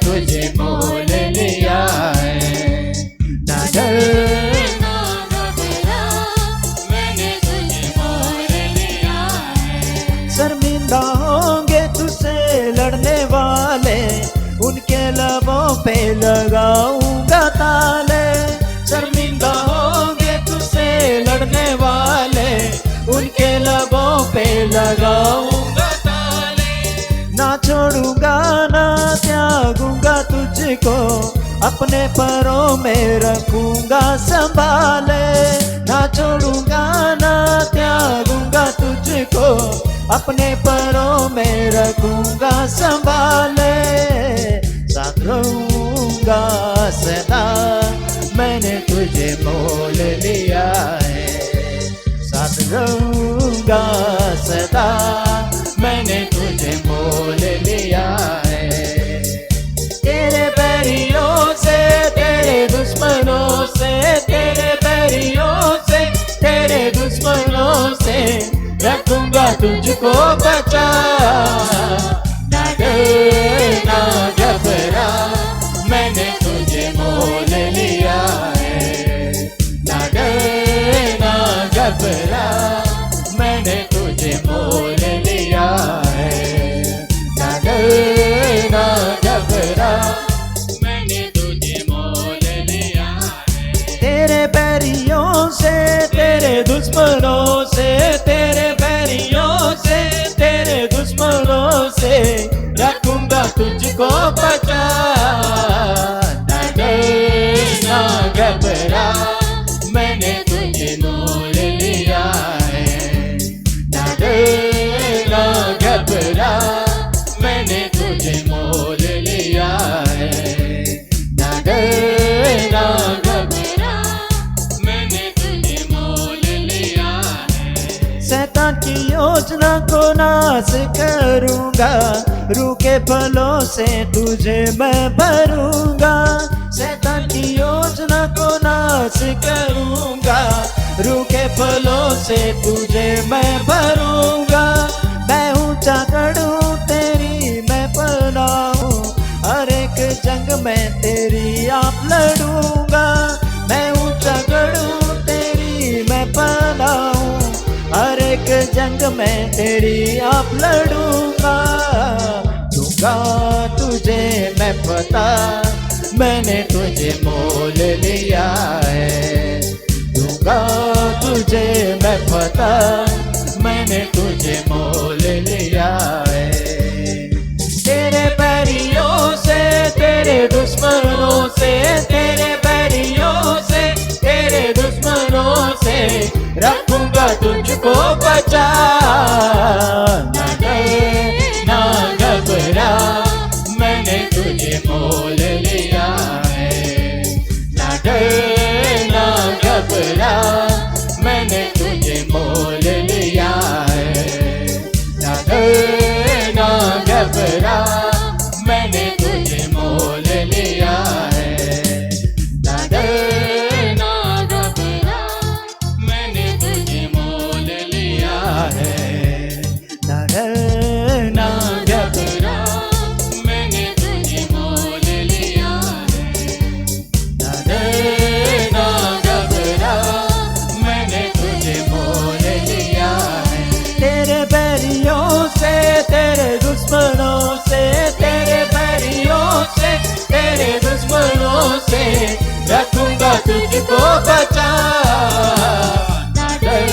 तुझे मोल लिया है। ना डर ना घबरा, मैंने तुझे मोल लिया है। शर्मिंदा होंगे तुझसे लड़ने वाले, उनके लबों पे लगाऊंगा ताले। शर्मिंदा होंगे तुझसे लड़ने वाले, उनके लबों पे लगाऊंगा ताले। ना छोड़ूंगा ना त्यागूंगा तुझको, अपने पैरों में रखूंगा संभाले। ना छोड़ूंगा ना त्यागूंगा तुझको, अपने पैरों में रखूंगा संभाले। साथ रहूंगा सदा, मैंने तुझे मोल लिया है। साथ रहूंगा सदा, मैंने तुझे मोल लिया है। तेरे बैरियों से, तेरे दुश्मनों से, तेरे बैरियों से, तेरे दुश्मनों से रखूंगा तुझको बचा। ना डर ना घबरा, मैंने तुझे मोल लिया है। ना डर ना घबरा, मैंने तुझे मोल लिया है। ना डर ना घबरा, मैंने तुझे मोल लिया है। तेरे बैरियों से, तेरे दुश्मनों से, तेरे बैरियों से, तेरे दुश्मनों से रखूंगा तुझको बचा। ना डर ना घबरा, मैंने तुझे मोल लिया है। ना डर ना घबरा, मैंने तुझे मोल लिया है। ना डर ना घबरा, मैंने तुझे मोल लिया है। शैतान की योजना को नाश करूंगा, रूखे फलों से तुझे मैं भरूंगा। शैतान की योजना को नाश करूंगा, रूखे फलों से तुझे मैं भरूंगा। मैं ऊंचा चढ़ूं तेरी मैं पनाह हूँ, हर एक जंग में तेरी आप लड़ूंगा। मैं ऊंचा चढ़ूं तेरी मैं पनाह हूँ, हर एक जंग में तेरी आप लड़ूंगा। दूंगा तुझे मैं पता, मैंने तुझे मोल लिया है। दूंगा तुझे मैं पता, मैंने तुझे मोल लिया है। तेरे बैरियों से, तेरे दुश्मनों से, तेरे बैरियों से, तेरे दुश्मनों से रखूंगा तुझको बचा। ना डर ना घबरा, मैंने तुझे मोल लिया है। ना डर ना घबरा, मैंने तुझे मोल लिया है। ना डर ना घबरा, मैंने तुझे मोल लिया है। ना डर ना घबरा, मैंने तुझे मोल लिया है। ना डर ना घबरा, मैंने तुझे मोल लिया है। ना डर ना घबरा, मैंने तुझे मोल लिया है। तेरे बैरियों से, तेरे दुश्मनों से, तेरे बैरियों से, तेरे दुश्मनों से रखूंगा तुझको बचा। ना डर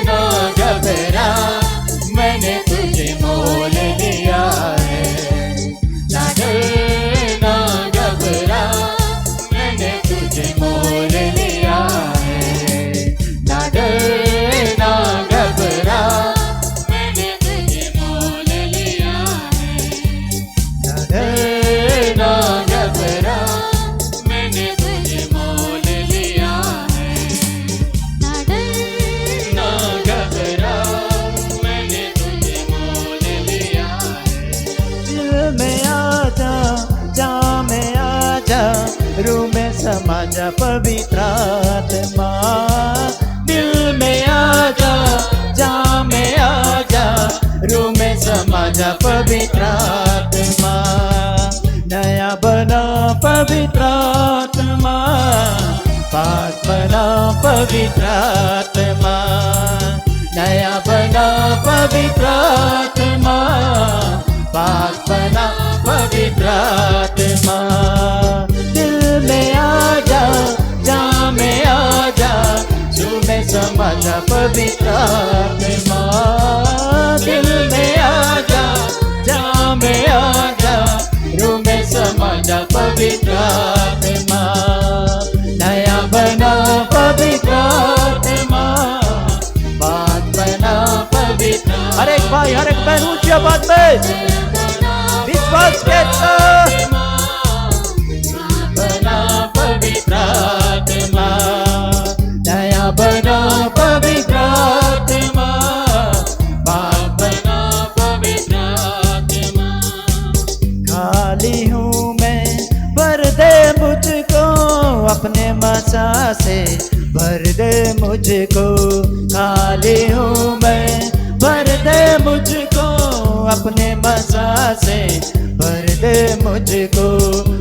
ना घबरा, मैंने तुझे मोल लिया है। ना डर ना घबरा, मैंने तुझे मोल लिया है। ना डर ना घबरा, मैंने तुझे मोल लिया है। ना डर ना घबरा, मैंने तुझे मोल लिया है। ना डर ना घबरा, मैंने तुझे मोल लिया है। दिल में आजा, जा में आजा, रूह में समा जा पवित्र आत्मा। दिल में आजा, जा में आजा, रूह में समा जा पवित्र आत्मा। नया नया बना पवित्र आत्मा, पाक बना पवित्र आत्मा, नया बना पवित्र आत्मा, पाक बना पवित्र आत्मा। दिल में आजा, जा में आजा, छू में समा जा पवित्र आत्मा। दिल में आजा, जा में आजा, रूह में समा जा पवित्र आत्मा। नया बना पवित्र आत्मा, बात बना पवित्र। हर एक भाई हर एक बहन ऊंची आवाज में विश्वास के साथ बना पवित्र आत्मा, नया बना पवित्र आत्मा, बात बना पवित्र आत्मा। खाली हूँ मैं, भर दे मुझको अपने मसा से, भर दे मुझको। खाली हूँ मैं, भर दे मुझको अपने मसा से, भर दे मुझको।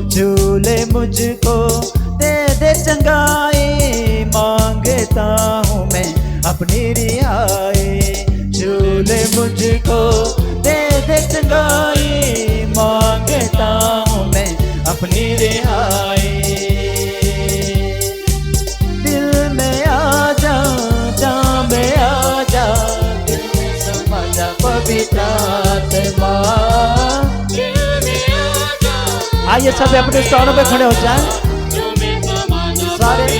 झूले मुझको दे दे चंगाई, मांगता हूँ मैं अपनी रिहाई। झूले मुझको दे दे चंगाई, मांगता हूँ मैं अपनी रिहाई। दिल में आजा, जा में आजा, दिल में समा जा पवित्र आत्मा। आइए सब अपने स्थानों पे खड़े हो जाएं। सारे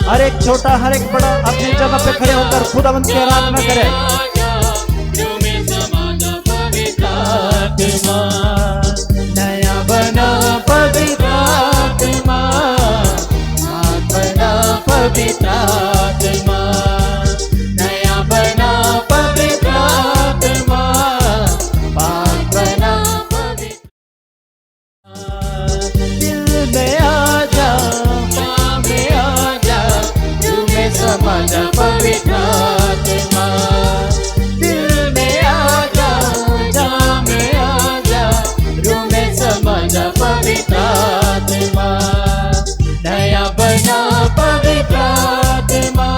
हर एक छोटा हर एक बड़ा अपनी जगह पे खड़े होकर खुदावंत की आराधना करें। आत्मा, नया बना पवित्र आत्मा, बना पवित्र आत्मा, नया बना पवित्र आत्मा, बना पवित्र। दिल में आजा, माँ में आजा, तू में समा जा पवित्र आत्मा। दिल में आजा, जा में आजा, रूह में समा जा पवित्र आत्मा। नया बना पवित्र आत्मा,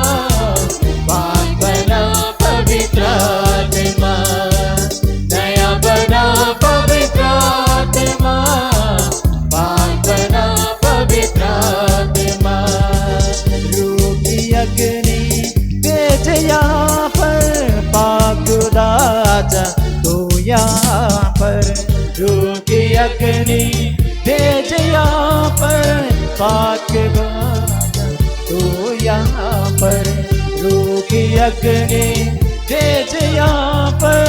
बात बना पवित्र आत्मा, नया बना पवित्र आत्मा, बात बना पवित्र आत्मा। रूह की अग्नि भेज यहाँ पर, पाक राजा तू यहाँ पर। रूह की अग्नि भेज यहाँ पर, पाक राजा तू यहाँ पर। रूह की अग्नि भेज यहाँ पर,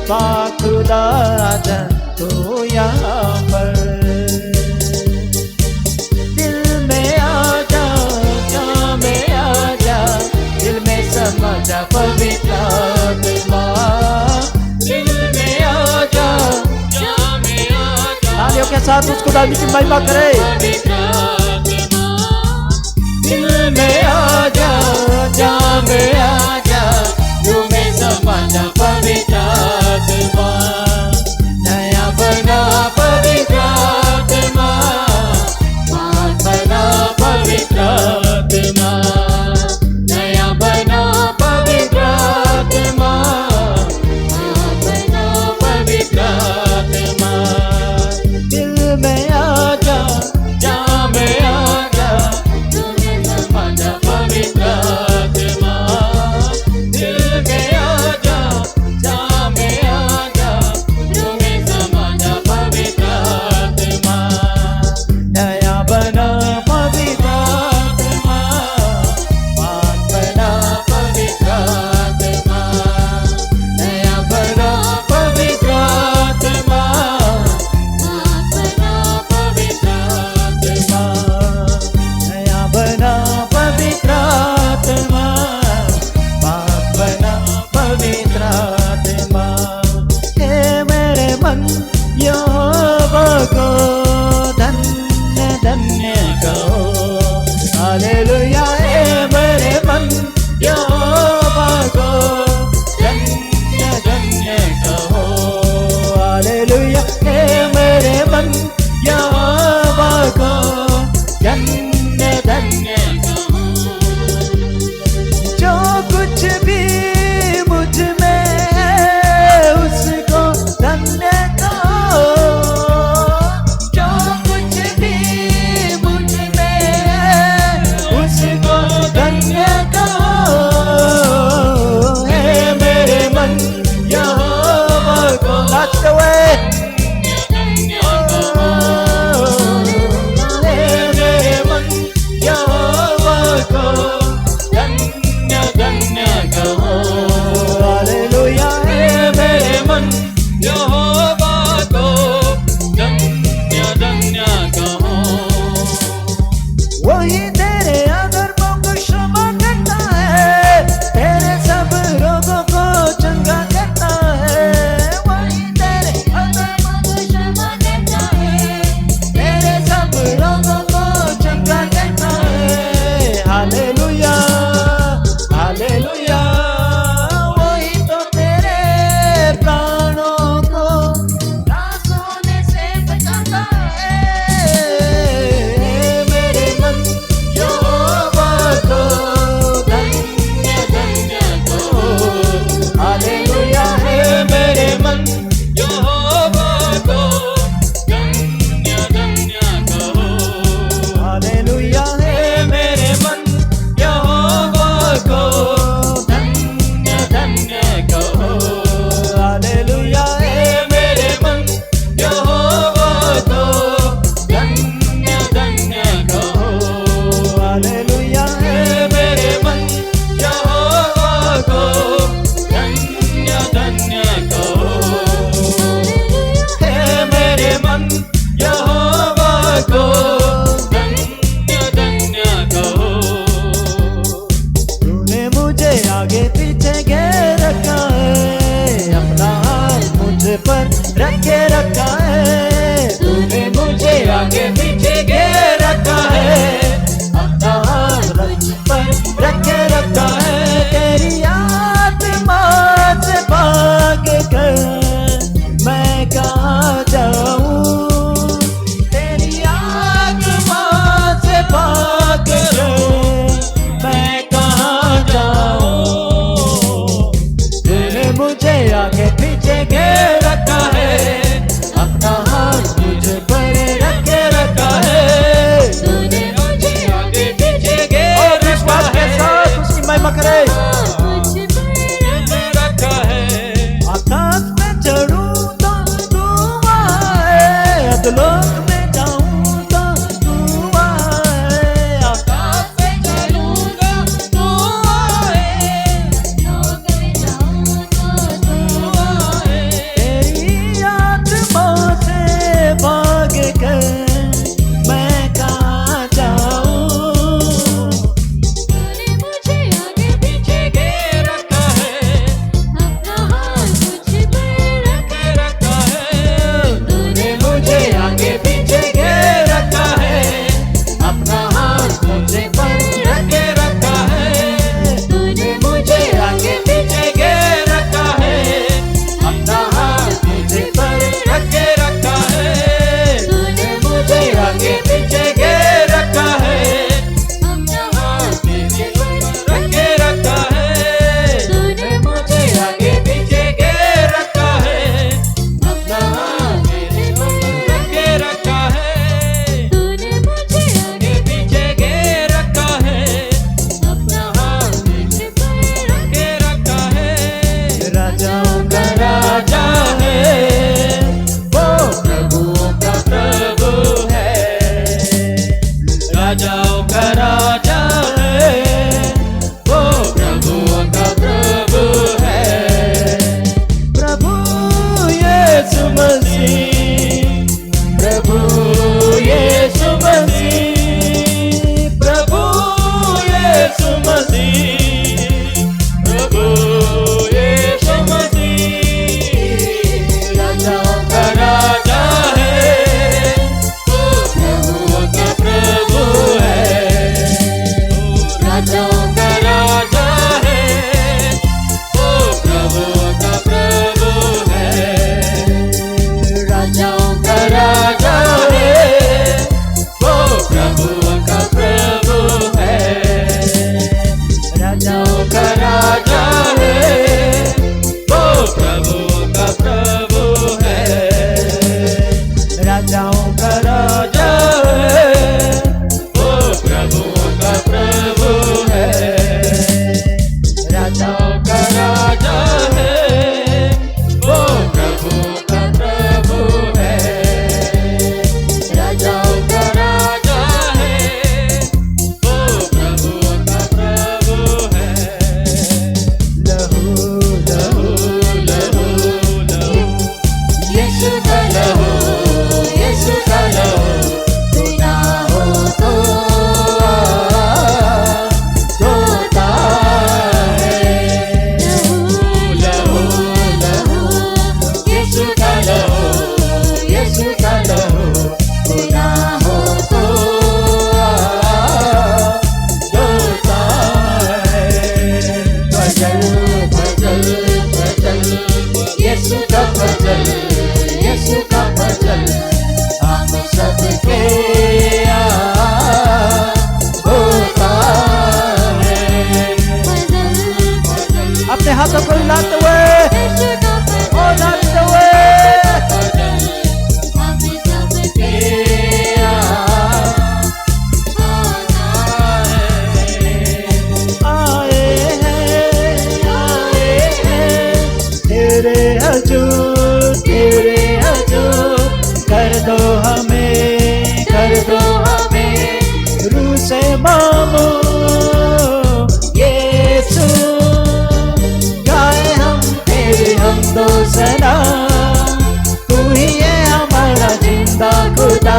पाक राजा तू यहाँ पर। दिल में आजा, जा में आजा, दिल में समा जा पवित्र आत्मा। दिल में आजा, जा में आजा, तालियों के साथ उसको दादी की महिमा करे। दिल में आजा, जा में आजा, रूह में समा जा पवित्र आत्मा। नया बना पवित्र आत्मा, बना पवित्र आत्मा, नया बना पवित्र आत्मा, बना पवित्र आत्मा। दिल में आजा, जा में आजा, समा जा पवित्र आत्मा। दिल में आजा, जा में आजा, रूह में समा जा पवित्र आत्मा। नया बना पवित्र आत्मा, बात बना पवित्र आत्मा, नया बना पवित्र आत्मा, बात बना राजाओं का राजा है, वो प्रभुओं का प्रभु है। राजाओं का राजा है, वो प्रभुओं का प्रभु है। राजाओं का राजा है, वो प्रभुओं का प्रभु है। लहू लहू लहू लहू, यीशु का लहू, यीशु का लहू, बिना हो तो धोता है। लहू लहू, यीशु का लहू, यीशु का लहू, बिना हो तो धोता है। भजन भजन भजन, यीशु का भजन, यीशु का भजन, हम सबके होता है। अपने हाथों को हिलाते हुए, ओ नाचते हुए, आए हैं तेरे हजूर, तेरे हजूर, कर दो हमें रूह से मामू यीशु। गाए हम तेरे हमदो सलाम, तू ही है हमारा जिंदा खुदा,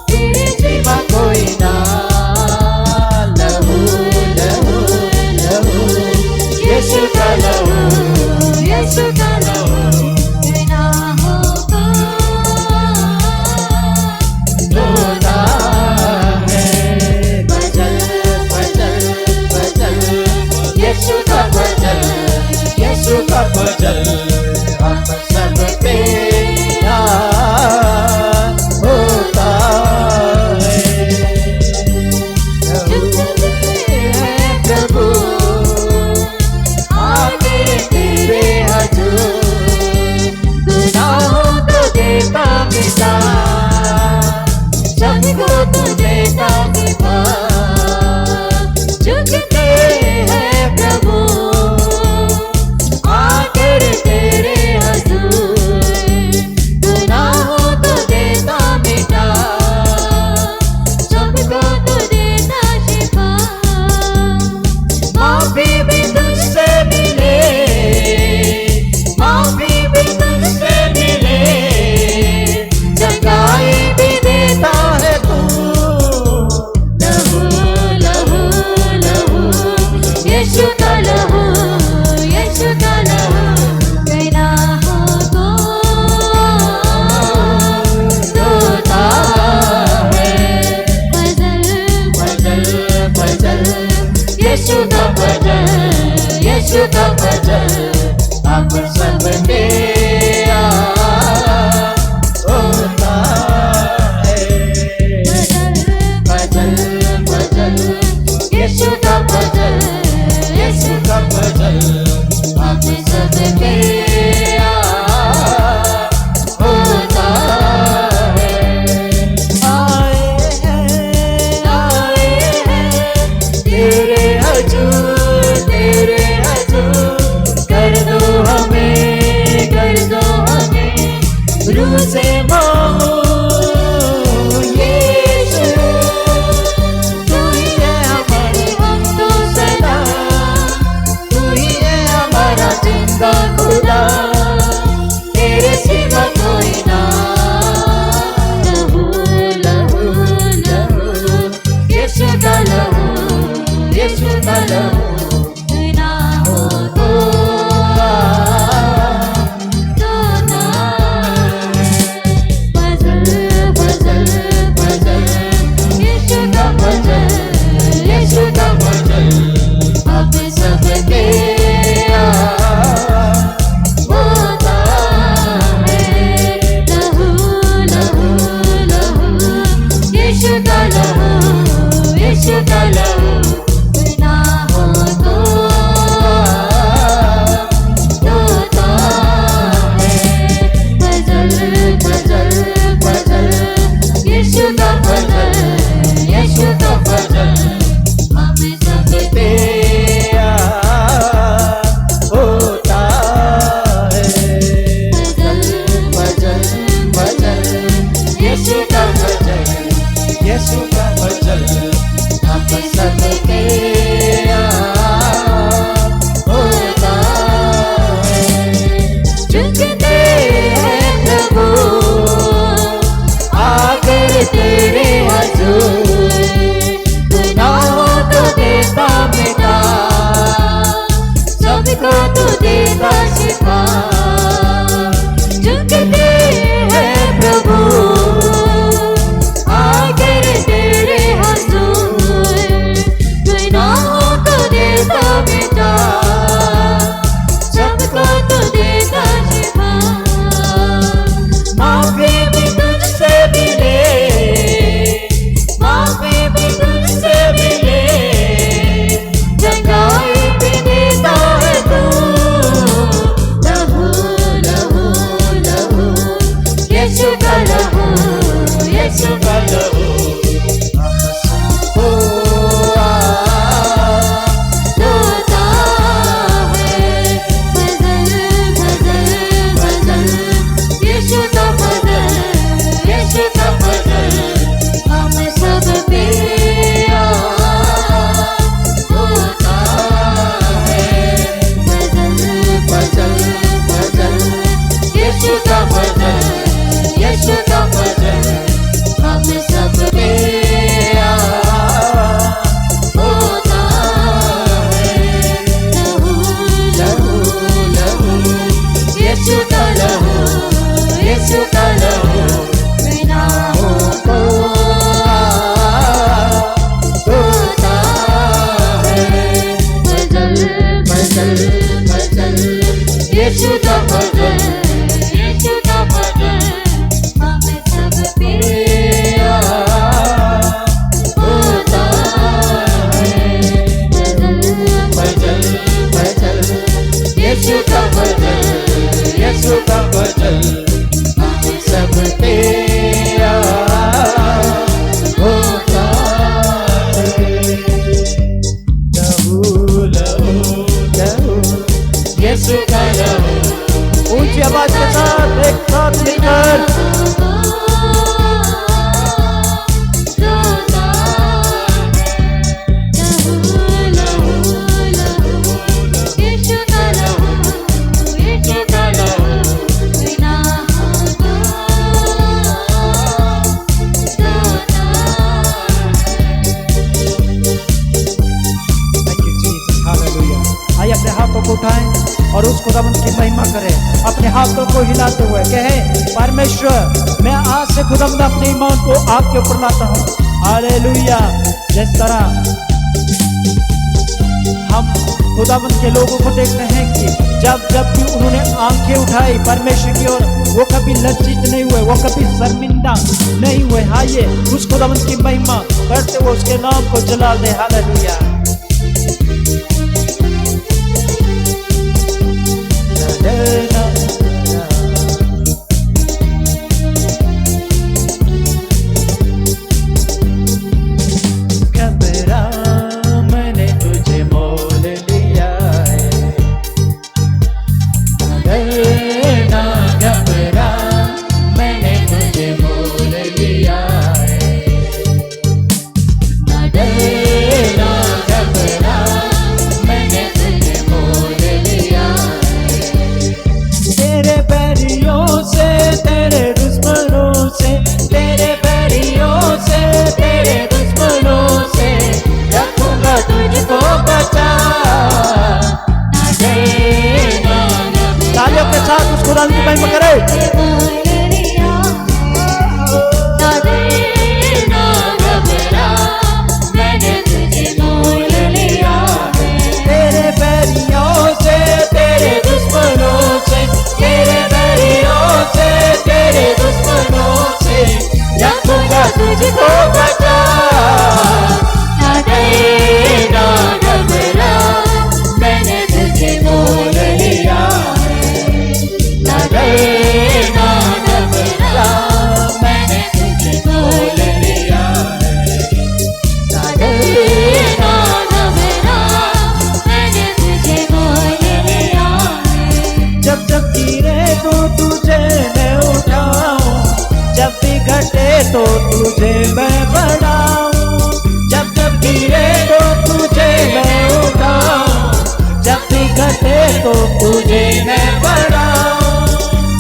तेरे सिवा कोई ना। लहू लहू लहू, यीशु का लहू, यीशु का लहू, बिना हो तो धोता है। भजन भजन भजन, यीशु का भजन, यीशु का भजन, हम सब पे होता और उस खुदावंद की महिमा करें। अपने हाथों को हिलाते हुए कहें, परमेश्वर मैं आज से खुदावंद अपने ईमान को आपके ऊपर लाता हूँ। हालेलुया। जिस तरह हम खुदावंद के लोगों को देखते हैं कि जब जब भी उन्होंने आंखें उठाई परमेश्वर की ओर, वो कभी लज्जित नहीं हुए, वो कभी शर्मिंदा नहीं हुए। आइए उस खुदावंद की महिमा करते हुए उसके नाम को जलाल दे। हालेलुया। खुदावंद की महिमा करे। तेरे बैरियों से तेरे दुश्मनों से, तेरे बैरियों से तेरे दुश्मनों से रखूंगा तुझको बचा। ना डर ना घबरा, मैंने तुझे मोल लिया। ना डर ना घबरा, मैंने तुझे मोल लिया। ना डर ना घबरा, मैंने तुझे मोल लिया। जब जब गिरे तो तुझे मैं उठाऊं, जब भी घटे तो तुझे मैं बढ़ाऊं। जब जब गिरे तो तुझे मैं उठाऊं, जब भी घटे तो तुझे मैं बढ़ाऊं।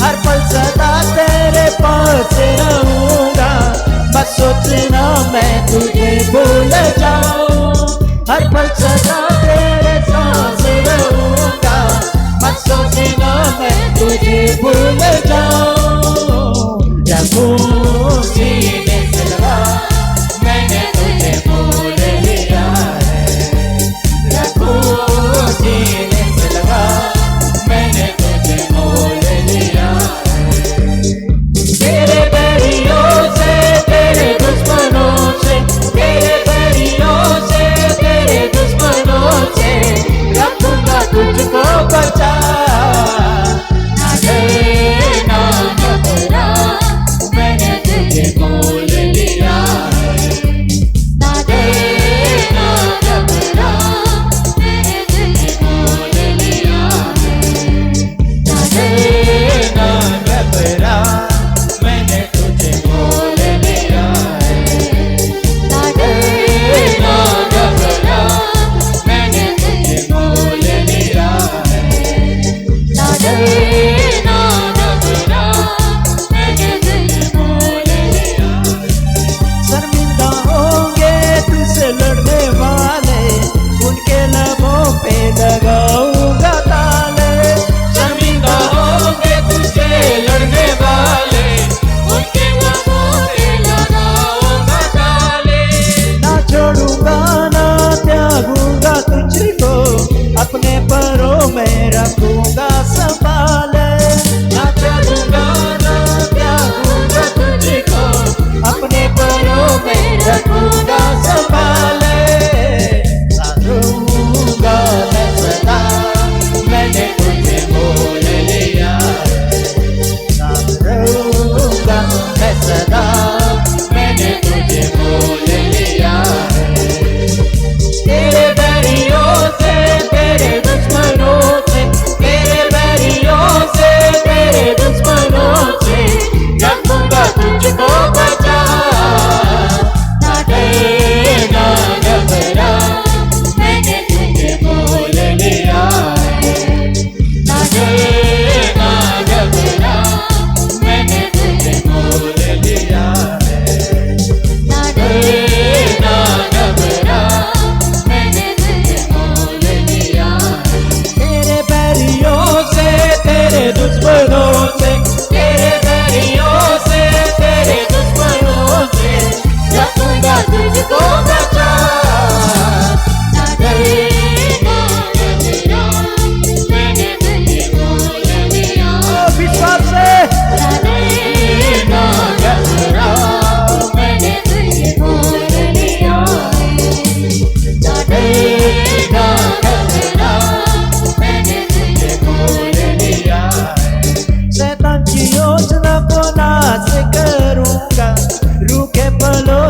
हर पल सदा तेरे पास रहूंगा, मत सोचना मैं तुझे भूल जाऊं। हर पल सदा तेरे साथ रहूंगा, मत सोचना मैं तुझे भूल जाऊं। रखूं सीने से लगा, मैंने तुझे मोल लिया है। रखूं सीने से लगा, मैंने तुझे मोल लिया है। तेरे बैरियों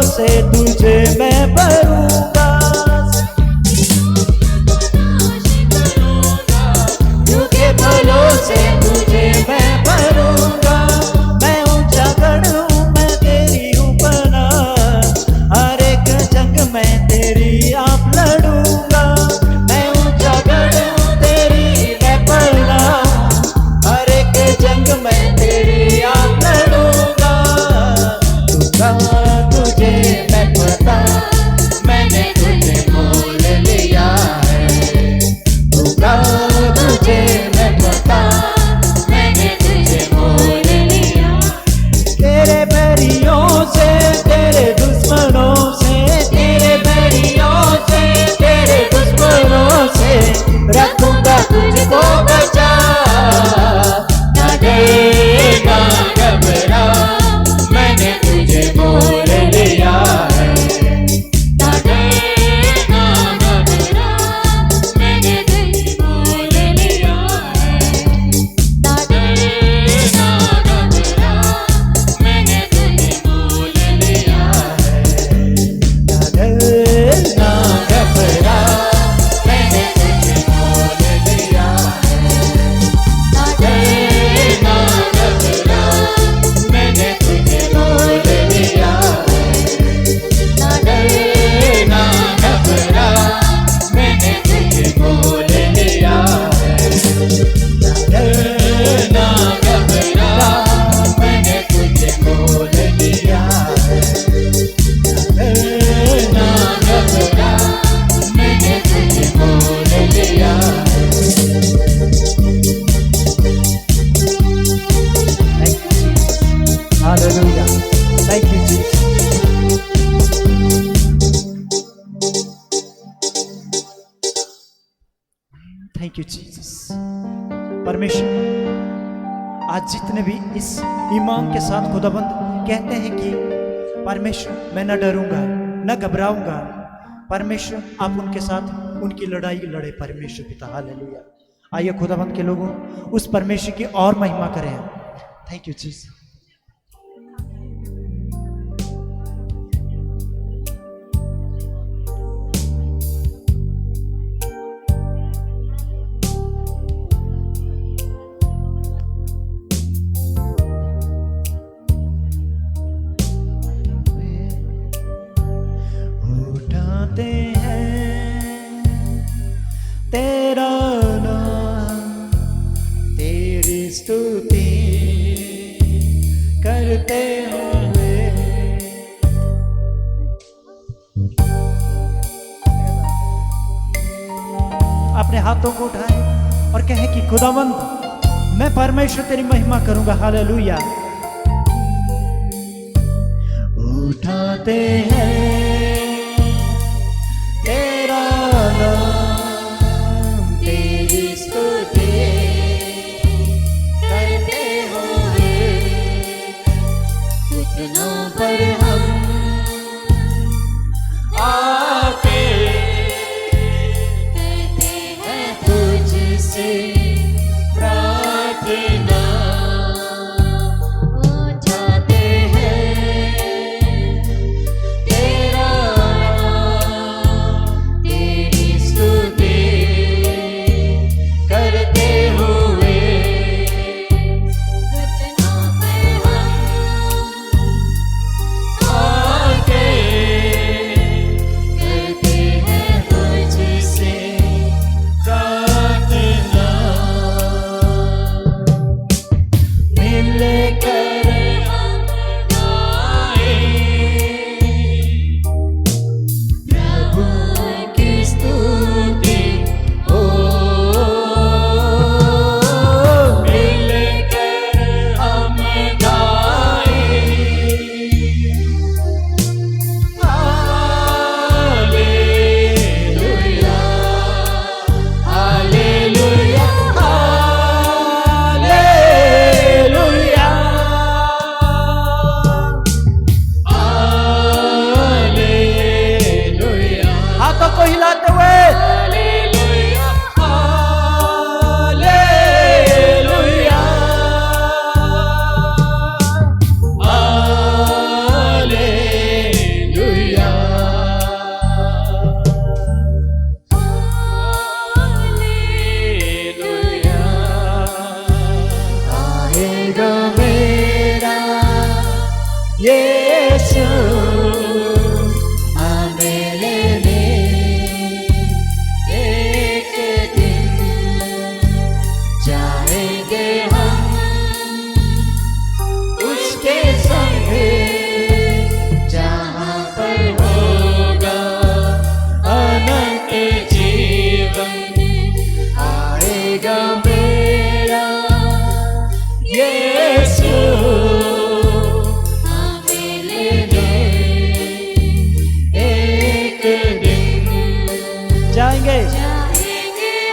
से तुझे मैं भरूंगा, झूठे फलों से तुझे मैं भरूंगा। मैं ऊंचा गढ़ूं, मैं तेरी हूँ बना, हर एक जंग मैं तेरी आप लड़ूंगा। मैं ऊंचा गढ़ूं, तेरी मैं बना, हर एक जंग मैं तेरी आप लड़ूंगा। दूंगा तुझे मैं पता, मैंने तुझे मोल लिया है। दूंगा तुझे मैं पता, मैंने तुझे मोल लिया। तेरे बैरियों से, तेरे दुश्मनों से, तेरे बैरियों से, तेरे दुश्मनों से रखूंगा तुझको बचा। ना डर ना घबरा, मैंने तुझे मोल लिया है। ना डर ना घबरा, मैंने तुझे मोल लिया है। ना डर ना घबरा, मैंने तुझे मोल लिया है। ना डर ना घबरा, मैंने तुझे मोल लिया है। ना डर ना घबरा, मैंने तुझे मोल लिया है। ना डर ना घबरा, मैंने तुझे मोल लिया है। ना घबरा, मैंने तुझे मोल लिया है। ना घबरा, मैंने तुझे मोल लिया है। Hallelujah. Thank you, Jesus. Thank you, Jesus. परमेश्वर, आज जितने भी इस ईमान के साथ खुदाबंद कहते हैं कि परमेश्वर मैं न डरूंगा न घबराऊंगा, परमेश्वर आप उनके साथ उनकी लड़ाई लड़े परमेश्वर पिता। हालेलुया। आइए खुदाबंद के लोगों उस परमेश्वर की और महिमा करें। Thank you Jesus. उठाते हैं तेरा नाम, तेरी स्तुति करते हुए। अपने हाथों को उठाए और कहे कि खुदावंद मैं परमेश्वर तेरी महिमा करूंगा। हालेलुया। उठाते हैं तेरा नाम, तेरी स्तुति करते हुए। घुटनों पर हम आके करते हैं तुझसे प्रार्थना। हो जाते हैं तेरे यीशु मेरे में एक दिन जाएंगे हम उसके संग जहाँ पर होगा अनंत जीवन आएगा मेरा यीशु हमें लेने एक दिन जाएंगे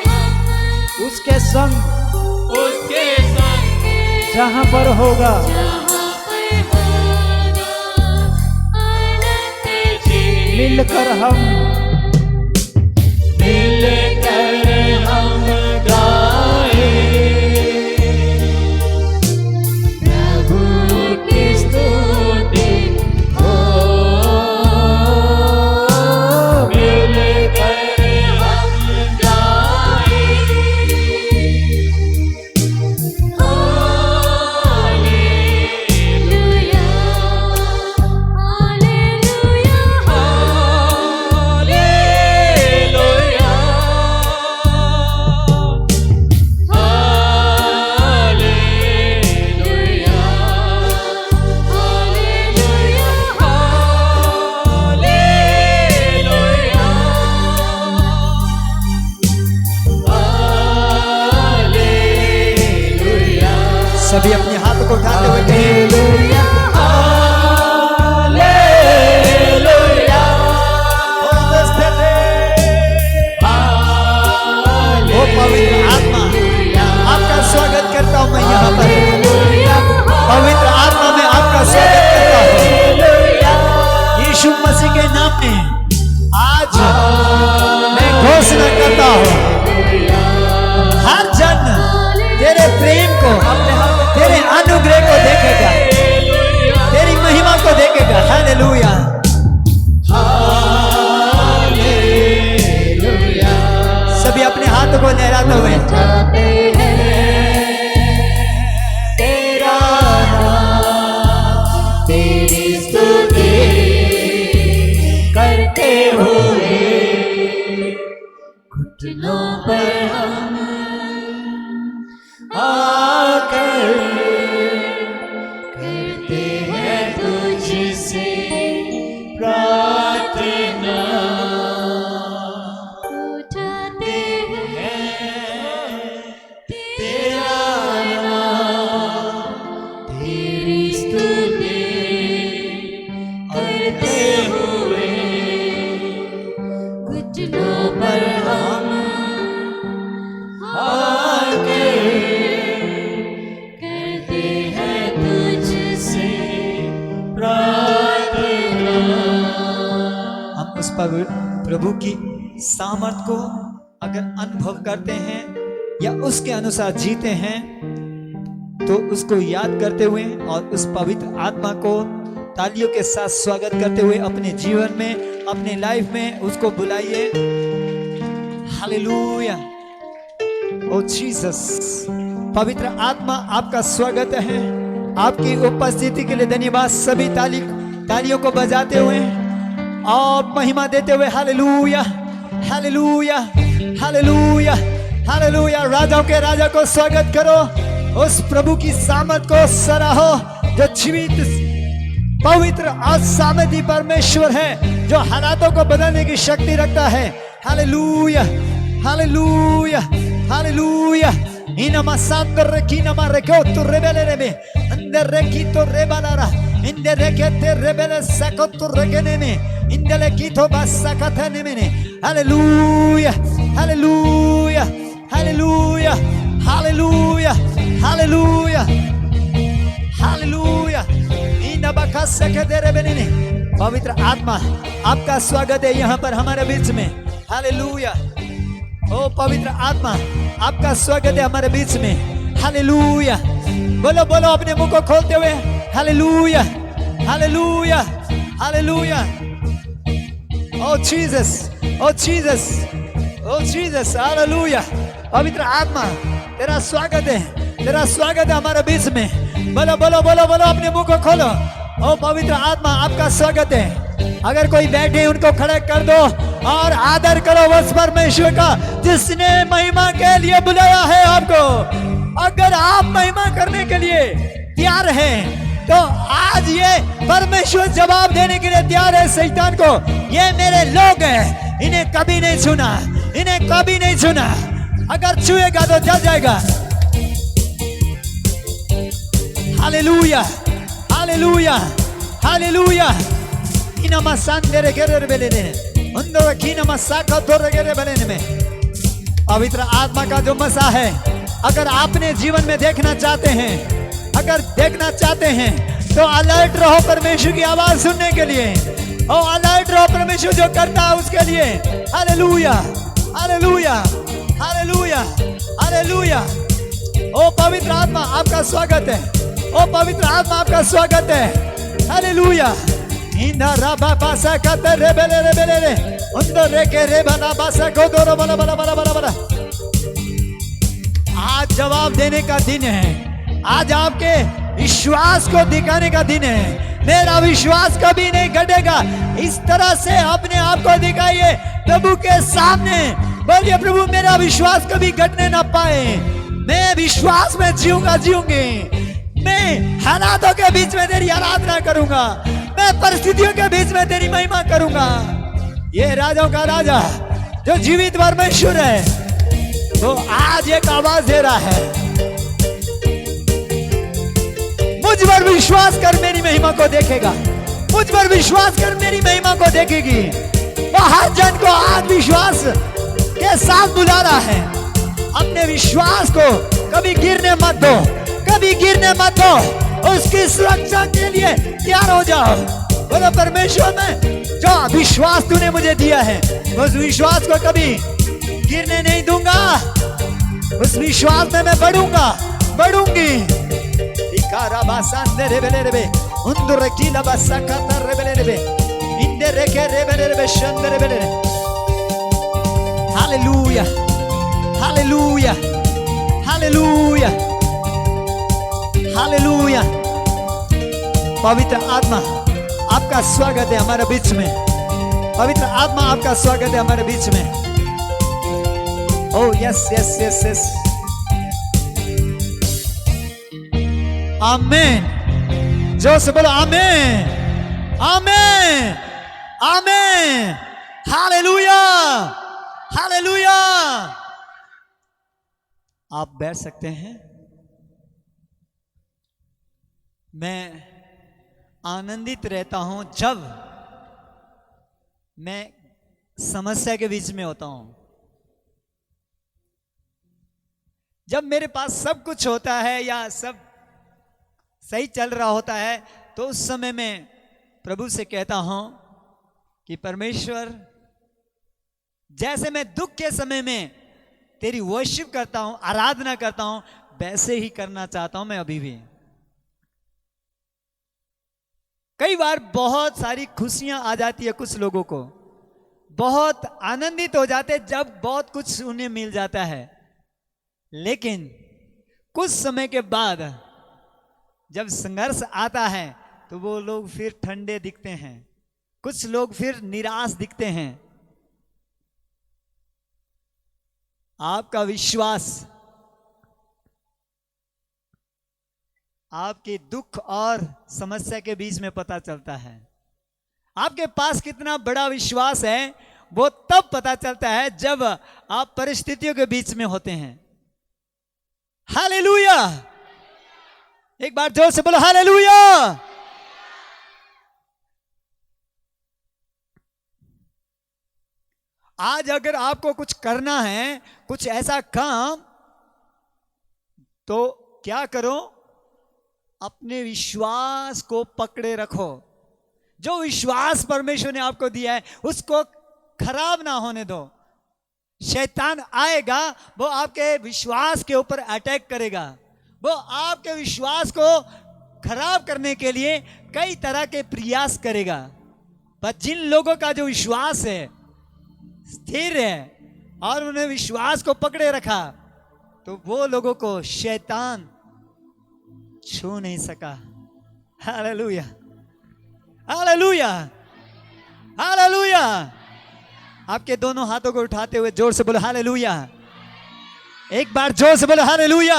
हम उसके संग जहाँ पर होगा मिलकर हम गाए प्रभु की स्तुति हो मिलकर हम गाए सभी अपने हाथों को उठाते हुए कहें ओ पवित्र आत्मा आपका स्वागत करता हूं मैं यहाँ पर पवित्र आत्मा में आपका स्वागत करता हूं यीशु मसीह के नाम में आज मैं घोषणा करता हूं हर जन तेरे प्रेम को तेरे अनुग्रह को देखेगा तेरी महिमा को देखेगा हालेलुया सभी अपने हाथों को लहराते हुए तेरा नाम तेरी स्तुति करते हुए घुटनों पर हम आकर करते हैं तुझसे प्रार्थना उठाते हैं तेरा नाम तेरी स्तुति करते हुए घुटनों पर हम आकर हम उस प्रभु की सामर्थ को अगर अनुभव करते हैं या उसके अनुसार जीते हैं तो उसको याद करते हुए और उस पवित्र आत्मा को तालियों के साथ स्वागत करते हुए अपने जीवन में अपने लाइफ में उसको बुलाइए हालेलुया ओ जीसस पवित्र आत्मा आपका स्वागत है आपकी उपस्थिति के लिए धन्यवाद सभी तालियों को बजाते हुए और महिमा देते हुए हालेलुया हालेलुया हालेलुया हालेलुया राजाओं के राजा को स्वागत करो उस प्रभु की सामर्थ को सराहो जो जीवित पवित्र और सामर्थी परमेश्वर है जो हालातों को बदलने की शक्ति रखता है हालेलुया हालेलुया हालेलुया इनमा सांदर की नमा रेको तो रेबेले रेबे अंदर रेकी तो रेबालारा इंदर रेके ते रेबेले सको तो रेगने में इंदले की तो बस सकथने में hallelujah hallelujah hallelujah hallelujah hallelujah hallelujah इनमा का सकते रेबेने पवित्र आत्मा आपका स्वागत है यहाँ पर हमारे बीच में हालेलुया ओ पवित्र आत्मा आपका स्वागत है हमारे बीच में हालेलुया बोलो बोलो अपने मुंह को खोलते हुए हालेलुया हालेलुया हालेलुया ओ जीसस ओ जीसस ओ जीसस हालेलुया पवित्र आत्मा तेरा स्वागत है हमारे बीच में बोलो बोलो बोलो बोलो अपने मुंह को खोलो ओ पवित्र आत्मा आपका स्वागत है। अगर कोई बैठे उनको खड़े कर दो और आदर करो उस परमेश्वर का जिसने महिमा के लिए बुलाया है आपको। अगर आप महिमा करने के लिए तैयार हैं तो आज ये परमेश्वर जवाब देने के लिए तैयार है शैतान को। ये मेरे लोग हैं, इन्हें कभी नहीं सुना, इन्हें कभी नहीं सुना। अगर छुएगा तो जल जाएगा। Hallelujah, hallelujah, hallelujah. इनमा सांदेरे गेरे बेलेने अंदर कीनमा साखा तोरे गेरे बेलेने में पवित्र आत्मा का जो मसा है, अगर आपने जीवन में देखना चाहते हैं, अगर देखना चाहते हैं तो अलर्ट रहो परमेश्वर की आवाज सुनने के लिए। ओ अलर्ट रहो परमेश्वर जो करता है उसके लिए। Hallelujah, hallelujah, hallelujah, hallelujah. ओ पवित्र आत्मा आपका स्वागत है। ओ पवित्र आत्मा आपका स्वागत है। हालेलुया। इंदा राबा बासा कते रे बेले रे बेले रे अंदर रे के रे बना बासा को दो बला बला बला बला बला। आज जवाब देने का दिन है। आज आपके विश्वास को दिखाने का दिन है। मेरा विश्वास कभी नहीं घटेगा। इस तरह से अपने आप को दिखाइए प्रभु के सामने। बोलिए प्रभु मेरा विश्वास कभी घटने ना पाए। मैं विश्वास में जीऊंगा, जीऊंगी। मैं हालातों के बीच में तेरी आराधना करूंगा। मैं परिस्थितियों के बीच में तेरी महिमा करूंगा। ये राजाओं का राजा जो जीवित परमेश्वर है वो आज एक आवाज दे रहा है, मुझ पर विश्वास कर मेरी महिमा को देखेगा। मुझ पर विश्वास कर मेरी महिमा को देखेगी। वो हर जन को आज विश्वास के साथ बुला रहा है। अपने विश्वास को कभी गिरने मत दो, कभी गिरने मत दो। उसकी सुरक्षा के लिए तैयार हो जाओ। बोलो परमेश्वर में जो विश्वास तूने मुझे दिया है उस विश्वास को कभी गिरने नहीं दूंगा। उस विश्वास में मैं बढ़ूंगा, बढ़ूंगी। Hallelujah, hallelujah, hallelujah, hallelujah. पवित्र आत्मा आपका स्वागत है हमारे बीच में। पवित्र आत्मा आपका स्वागत है हमारे बीच में। Oh yes yes yes yes. आमीन। जोर से बोलो आमीन, आमीन, आमीन। Hallelujah, hallelujah. आप बैठ सकते हैं। मैं आनंदित रहता हूं जब मैं समस्या के बीच में होता हूं। जब मेरे पास सब कुछ होता है या सब सही चल रहा होता है तो उस समय मैं प्रभु से कहता हूं कि परमेश्वर जैसे मैं दुख के समय में तेरी वर्शिप करता हूं, आराधना करता हूं, वैसे ही करना चाहता हूं मैं अभी भी। कई बार बहुत सारी खुशियां आ जाती है कुछ लोगों को, बहुत आनंदित हो जाते जब बहुत कुछ उन्हें मिल जाता है। लेकिन कुछ समय के बाद जब संघर्ष आता है तो वो लोग फिर ठंडे दिखते हैं, कुछ लोग फिर निराश दिखते हैं। आपका विश्वास आपके दुख और समस्या के बीच में पता चलता है। आपके पास कितना बड़ा विश्वास है वो तब पता चलता है जब आप परिस्थितियों के बीच में होते हैं। हालेलुया। एक बार जोर से बोलो हालेलुया। आज अगर आपको कुछ करना है, कुछ ऐसा काम, तो क्या करो? अपने विश्वास को पकड़े रखो। जो विश्वास परमेश्वर ने आपको दिया है उसको खराब ना होने दो। शैतान आएगा, वो आपके विश्वास के ऊपर अटैक करेगा, वो आपके विश्वास को खराब करने के लिए कई तरह के प्रयास करेगा। पर जिन लोगों का जो विश्वास है स्थिर है और उन्हें विश्वास को पकड़े रखा, तो वो लोगों को शैतान छू नहीं सका। हालेलुया। Hallelujah, hallelujah. आपके दोनों हाथों को उठाते हुए जोर से बोलो हालेलुया। एक बार जोर से बोलो हालेलुया,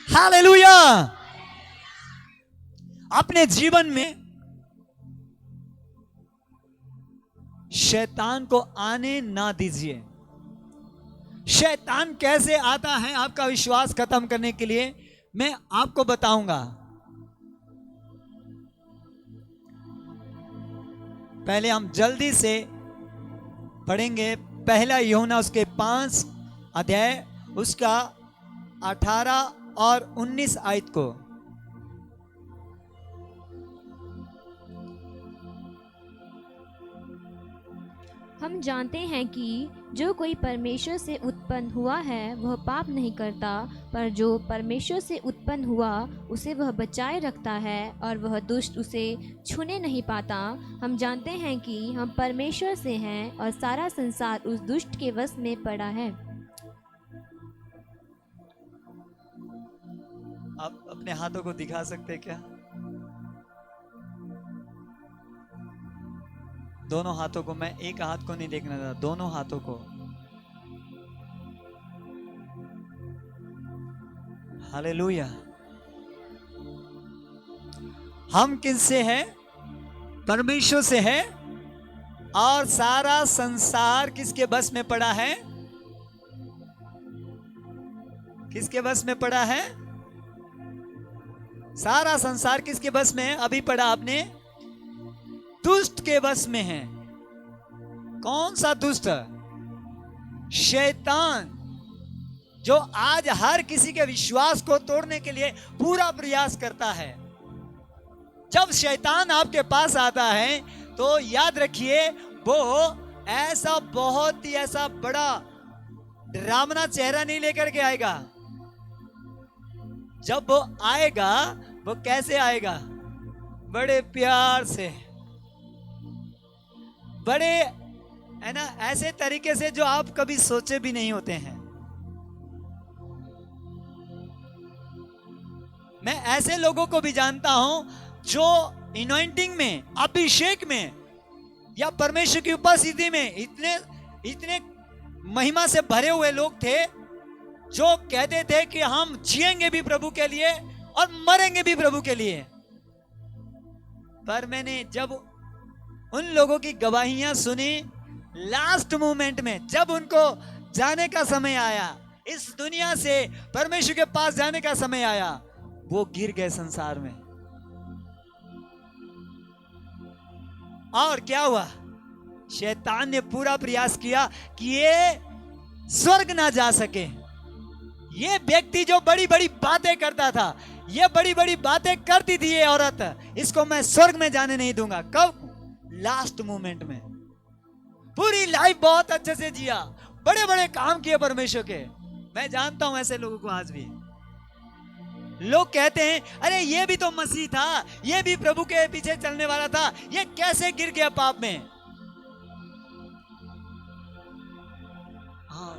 हालेलुया। अपने जीवन में शैतान को आने ना दीजिए। शैतान कैसे आता है आपका विश्वास खत्म करने के लिए, मैं आपको बताऊंगा। पहले हम जल्दी से पढ़ेंगे पहला यूहन्ना उसके 5 अध्याय उसका 18 और 19 आयत को। हम जानते हैं कि जो कोई परमेश्वर से उत्पन्न हुआ है वह पाप नहीं करता, पर जो परमेश्वर से उत्पन्न हुआ उसे वह बचाए रखता है और वह दुष्ट उसे छूने नहीं पाता। हम जानते हैं कि हम परमेश्वर से हैं और सारा संसार उस दुष्ट के वश में पड़ा है। आप अपने हाथों को दिखा सकते हैं क्या? दोनों हाथों को, मैं एक हाथ को नहीं देखना चाहता, दोनों हाथों को। हालेलुया। हम किससे हैं? परमेश्वर से हैं और सारा संसार किसके बस में पड़ा है? किसके बस में पड़ा है? सारा संसार किसके बस में है? अभी पढ़ा आपने, दुष्ट के बस में है। कौन सा दुष्ट? शैतान, जो आज हर किसी के विश्वास को तोड़ने के लिए पूरा प्रयास करता है। जब शैतान आपके पास आता है तो याद रखिए वो ऐसा बहुत ही ऐसा बड़ा डरावना चेहरा नहीं लेकर के आएगा। जब वो आएगा वो कैसे आएगा? बड़े प्यार से, बड़े है ना, ऐसे तरीके से जो आप कभी सोचे भी नहीं होते हैं। मैं ऐसे लोगों को भी जानता हूं जो इनॉइंटिंग में, अभिषेक में या परमेश्वर की उपस्थिति में इतने महिमा से भरे हुए लोग थे जो कहते थे कि हम जिएंगे भी प्रभु के लिए और मरेंगे भी प्रभु के लिए। पर मैंने जब उन लोगों की गवाहियां सुनी, लास्ट मोमेंट में जब उनको जाने का समय आया, इस दुनिया से परमेश्वर के पास जाने का समय आया, वो गिर गए संसार में। और क्या हुआ? शैतान ने पूरा प्रयास किया कि ये स्वर्ग ना जा सके। ये व्यक्ति जो बड़ी बड़ी बातें करता था, ये बड़ी बड़ी बातें करती थी ये औरत, इसको मैं स्वर्ग में जाने नहीं दूंगा। कब? लास्ट मोमेंट में। पूरी लाइफ बहुत अच्छे से जिया, बड़े बड़े काम किए परमेश्वर के। मैं जानता हूं ऐसे लोगों को आज भी। लोग कहते हैं अरे ये भी तो मसीह था, ये भी प्रभु के पीछे चलने वाला था, ये कैसे गिर गया पाप में? हाँ,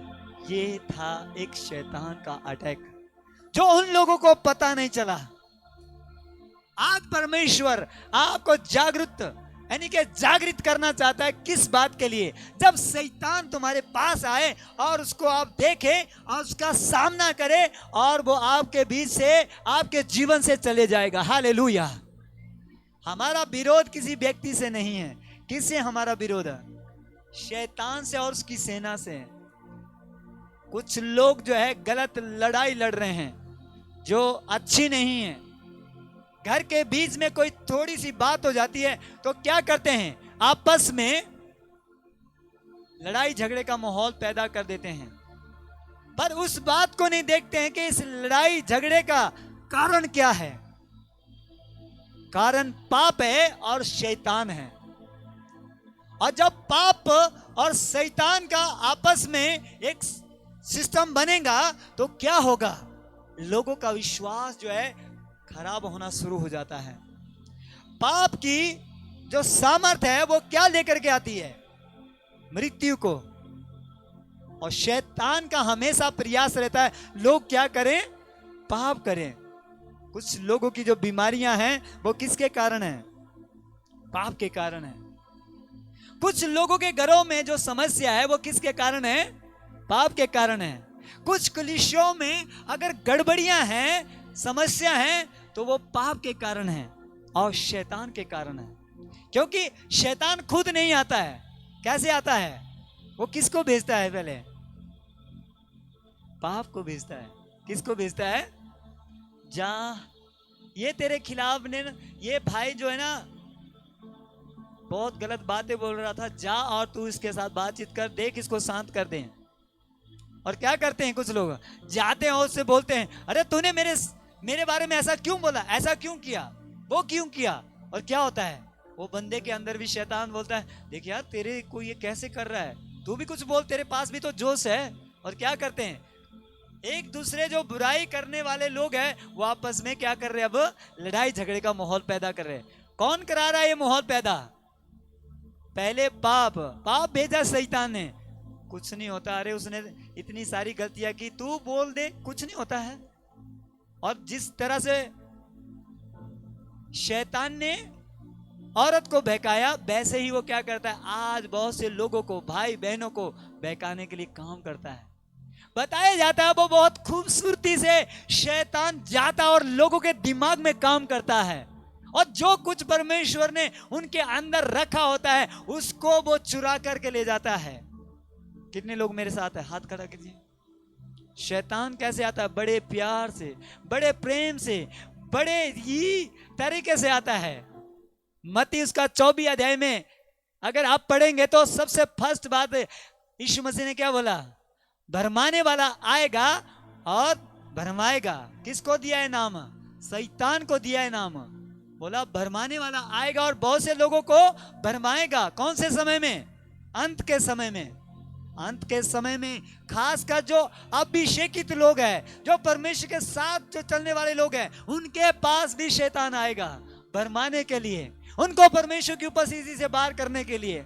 ये था एक शैतान का अटैक जो उन लोगों को पता नहीं चला। आज परमेश्वर आपको जागृत करना चाहता है। किस बात के लिए? जब शैतान तुम्हारे पास आए और उसको आप देखें और उसका सामना करें और वो आपके बीच से, आपके जीवन से चले जाएगा। हालेलुया। हमारा विरोध किसी व्यक्ति से नहीं है। किससे हमारा विरोध है? शैतान से और उसकी सेना से। कुछ लोग जो है गलत लड़ाई लड़ रहे हैं जो अच्छी नहीं है। घर के बीच में कोई थोड़ी सी बात हो जाती है तो क्या करते हैं? आपस में लड़ाई झगड़े का माहौल पैदा कर देते हैं, पर उस बात को नहीं देखते हैं कि इस लड़ाई झगड़े का कारण क्या है। कारण पाप है और शैतान है। और जब पाप और शैतान का आपस में एक सिस्टम बनेगा तो क्या होगा? लोगों का विश्वास जो है खराब होना शुरू हो जाता है। पाप की जो सामर्थ है वो क्या लेकर के आती है? मृत्यु को। और शैतान का हमेशा प्रयास रहता है लोग क्या करें? पाप करें। कुछ लोगों की जो बीमारियां हैं वो किसके कारण है? पाप के कारण है। कुछ लोगों के घरों में जो समस्या है वो किसके कारण है? पाप के कारण है। कुछ कलीसियों में अगर गड़बड़ियां हैं, समस्या है, तो वो पाप के कारण है और शैतान के कारण है। क्योंकि शैतान खुद नहीं आता है। कैसे आता है? वो किसको भेजता है? पहले पाप को भेजता है। किसको भेजता है? जा, ये तेरे खिलाफ ने, ये भाई जो है ना बहुत गलत बातें बोल रहा था, जा और तू इसके साथ बातचीत कर, देख इसको शांत कर दे। और क्या करते हैं कुछ लोग? जाते हैं और उससे बोलते हैं, अरे तूने मेरे बारे में ऐसा क्यों बोला, ऐसा क्यों किया, वो क्यों किया। और क्या होता है? वो बंदे के अंदर भी शैतान बोलता है, देख यार तेरे को ये कैसे कर रहा है, तू भी कुछ बोल, तेरे पास भी तो जोश है। और क्या करते हैं? एक दूसरे जो बुराई करने वाले लोग हैं वो आपस में क्या कर रहे हैं? अब लड़ाई झगड़े का माहौल पैदा कर रहे हैं। कौन करा रहा है ये माहौल पैदा? पहले पाप भेजा शैतान ने। कुछ नहीं होता, अरे उसने इतनी सारी गलतियां की, तू बोल दे, कुछ नहीं होता है। और जिस तरह से शैतान ने औरत को बहकाया, वैसे ही वो क्या करता है? आज बहुत से लोगों को, भाई बहनों को बहकाने के लिए काम करता है। बताया जाता है वो बहुत खूबसूरती से शैतान जाता और लोगों के दिमाग में काम करता है, और जो कुछ परमेश्वर ने उनके अंदर रखा होता है उसको वो चुरा करके ले जाता है। कितने लोग मेरे साथ है? हाथ खड़ा कीजिए। शैतान कैसे आता है? बड़े प्यार से, बड़े प्रेम से, बड़े ही तरीके से आता है। मत्ती उसका 24 अध्याय में अगर आप पढ़ेंगे तो सबसे फर्स्ट बात यीशु मसीह ने क्या बोला? भरमाने वाला आएगा और भरमाएगा। किसको दिया है नाम? शैतान को दिया है नाम। बोला भरमाने वाला आएगा और बहुत से लोगों को भरमाएगा। कौन से समय में? अंत के समय में। अंत के समय में खासकर जो अभिषेकित लोग हैं, जो परमेश्वर के साथ जो चलने वाले लोग हैं, उनके पास भी शैतान आएगा भरमाने के लिए, उनको परमेश्वर की उपस्थिति से बाहर करने के लिए।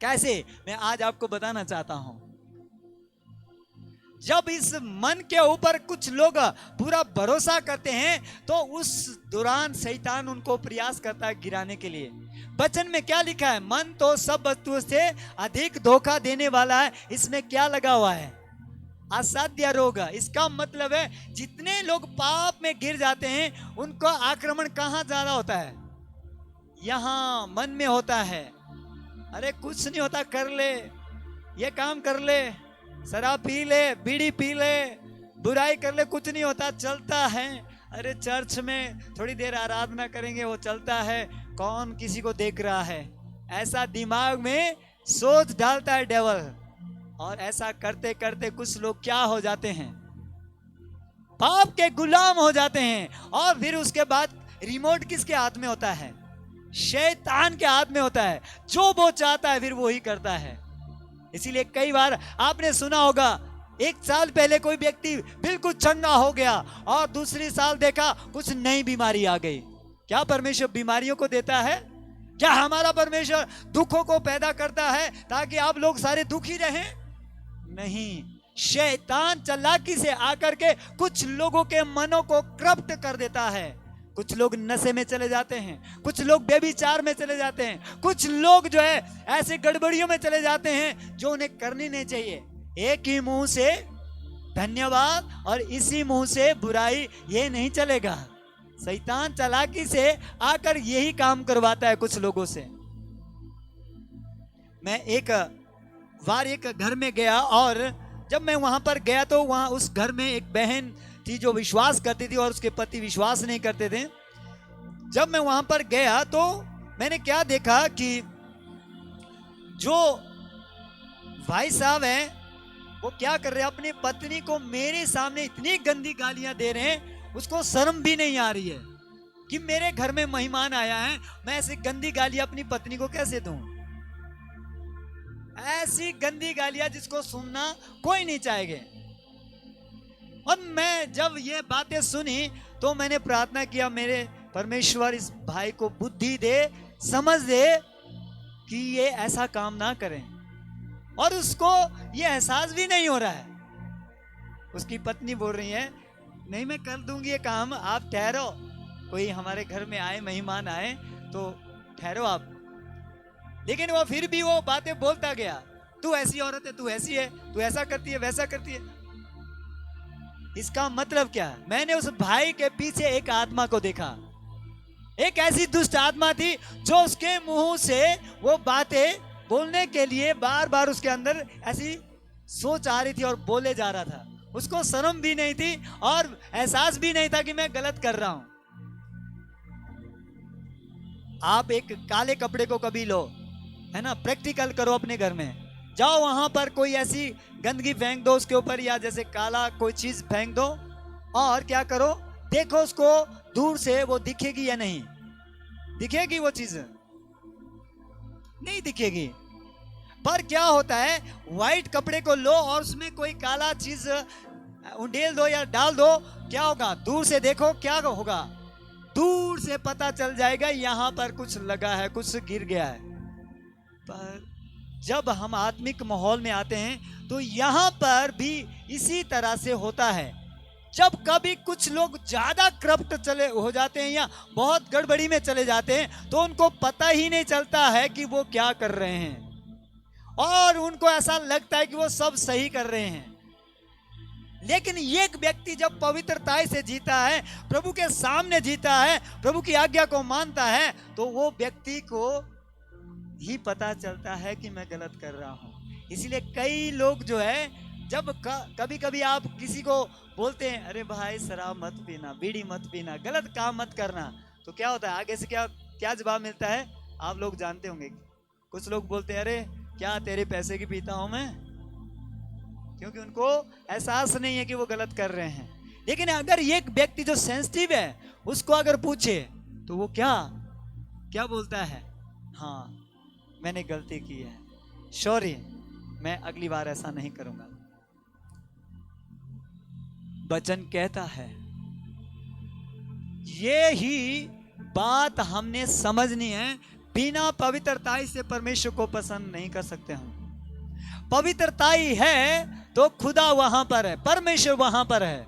कैसे? मैं आज आपको बताना चाहता हूं। जब इस मन के ऊपर कुछ लोग पूरा भरोसा करते हैं तो उस दौरान शैतान उनको प्रयास करता है गिराने के लिए। वचन में क्या लिखा है? मन तो सब वस्तुओं से अधिक धोखा देने वाला है, इसमें क्या लगा हुआ है? असाध्य रोग। इसका मतलब है जितने लोग पाप में गिर जाते हैं उनको आक्रमण कहां ज्यादा होता है? यहां मन में होता है। अरे कुछ नहीं होता, कर ले, ये काम कर ले, शराब पी ले, बीड़ी पी ले, बुराई कर ले, कुछ नहीं होता, चलता है। अरे चर्च में थोड़ी देर आराधना करेंगे, वो चलता है, कौन किसी को देख रहा है। ऐसा दिमाग में सोच डालता है डेविल। और ऐसा करते करते कुछ लोग क्या हो जाते हैं? पाप के गुलाम हो जाते हैं। और फिर उसके बाद रिमोट किसके हाथ में होता है? शैतान के हाथ में होता है। जो वो चाहता है फिर वो ही करता है। इसीलिए कई बार आपने सुना होगा, एक साल पहले कोई व्यक्ति बिल्कुल चंगा हो गया और दूसरी साल देखा कुछ नई बीमारी आ गई। क्या परमेश्वर बीमारियों को देता है? क्या हमारा परमेश्वर दुखों को पैदा करता है ताकि आप लोग सारे दुखी रहें? नहीं, शैतान चालाकी से आकर के कुछ लोगों के मनों को करप्ट कर देता है। कुछ लोग नशे में चले जाते हैं, कुछ लोग व्यभिचार में चले जाते हैं, कुछ लोग जो है ऐसे गड़बड़ियों में चले जाते हैं जो उन्हें करनी नहीं चाहिए। एक ही मुंह से धन्यवाद और इसी मुंह से बुराई, ये नहीं चलेगा। शैतान चालाकी से आकर यही काम करवाता है कुछ लोगों से। मैं एक बार एक घर में गया और जब मैं वहां पर गया तो वहां उस घर में एक बहन थी जो विश्वास करती थी और उसके पति विश्वास नहीं करते थे। जब मैं वहां पर गया तो मैंने क्या देखा कि जो भाई साहब हैं वो क्या कर रहे हैं, अपनी पत्नी को मेरे सामने इतनी गंदी गालियां दे रहे हैं, उसको शर्म भी नहीं आ रही है कि मेरे घर में मेहमान आया है, मैं ऐसी गंदी गालियां अपनी पत्नी को कैसे दूं। ऐसी गंदी गालियां जिसको सुनना कोई नहीं चाहेगा। और मैं जब ये बातें सुनी तो मैंने प्रार्थना किया, मेरे परमेश्वर इस भाई को बुद्धि दे, समझ दे कि ये ऐसा काम ना करें। और उसको ये एहसास भी नहीं हो रहा है। उसकी पत्नी बोल रही है, नहीं मैं कर दूंगी ये काम, आप ठहरो, कोई हमारे घर में आए, मेहमान आए तो ठहरो आप। लेकिन वो फिर भी वो बातें बोलता गया, तू ऐसी औरत है, तू ऐसी है, तू ऐसा करती है, वैसा करती है। इसका मतलब क्या? मैंने उस भाई के पीछे एक आत्मा को देखा, एक ऐसी दुष्ट आत्मा थी जो उसके मुंह से वो बातें बोलने के लिए बार बार उसके अंदर ऐसी सोच आ रही थी और बोले जा रहा था। उसको शर्म भी नहीं थी और एहसास भी नहीं था कि मैं गलत कर रहा हूं। आप एक काले कपड़े को कभी लो, है ना, प्रैक्टिकल करो अपने घर में, जाओ वहां पर कोई ऐसी गंदगी फेंक दो उसके ऊपर, या जैसे काला कोई चीज फेंक दो, और क्या करो, देखो उसको दूर से वो दिखेगी या नहीं दिखेगी। वो चीज नहीं दिखेगी। पर क्या होता है, व्हाइट कपड़े को लो और उसमें कोई काला चीज उंडेल दो या डाल दो, क्या होगा? दूर से देखो क्या होगा, दूर से पता चल जाएगा यहाँ पर कुछ लगा है, कुछ गिर गया है। पर जब हम आत्मिक माहौल में आते हैं तो यहाँ पर भी इसी तरह से होता है। जब कभी कुछ लोग ज्यादा करप्ट चले हो जाते हैं या बहुत गड़बड़ी में चले जाते हैं तो उनको पता ही नहीं चलता है कि वो क्या कर रहे हैं, और उनको ऐसा लगता है कि वो सब सही कर रहे हैं। लेकिन एक व्यक्ति जब पवित्रता से जीता है, प्रभु के सामने जीता है, प्रभु की आज्ञा को मानता है, तो वो व्यक्ति को ही पता चलता है कि मैं गलत कर रहा हूं। इसलिए कई लोग जो है, जब कभी कभी आप किसी को बोलते हैं, अरे भाई शराब मत पीना, बीड़ी मत पीना, गलत काम मत करना, तो क्या होता है आगे से क्या जवाब मिलता है आप लोग जानते होंगे। कुछ लोग बोलते हैं, अरे क्या तेरे पैसे की पीता हूं मैं, क्योंकि उनको एहसास नहीं है कि वो गलत कर रहे हैं। लेकिन अगर एक व्यक्ति जो सेंसिटिव है उसको अगर पूछे तो वो क्या बोलता है, हाँ मैंने गलती की है, सॉरी, मैं अगली बार ऐसा नहीं करूंगा। वचन कहता है ये ही बात हमने समझनी है, बिना पवित्रता से परमेश्वर को पसंद नहीं कर सकते हम। पवित्रता है तो खुदा वहां पर है, परमेश्वर वहां पर है।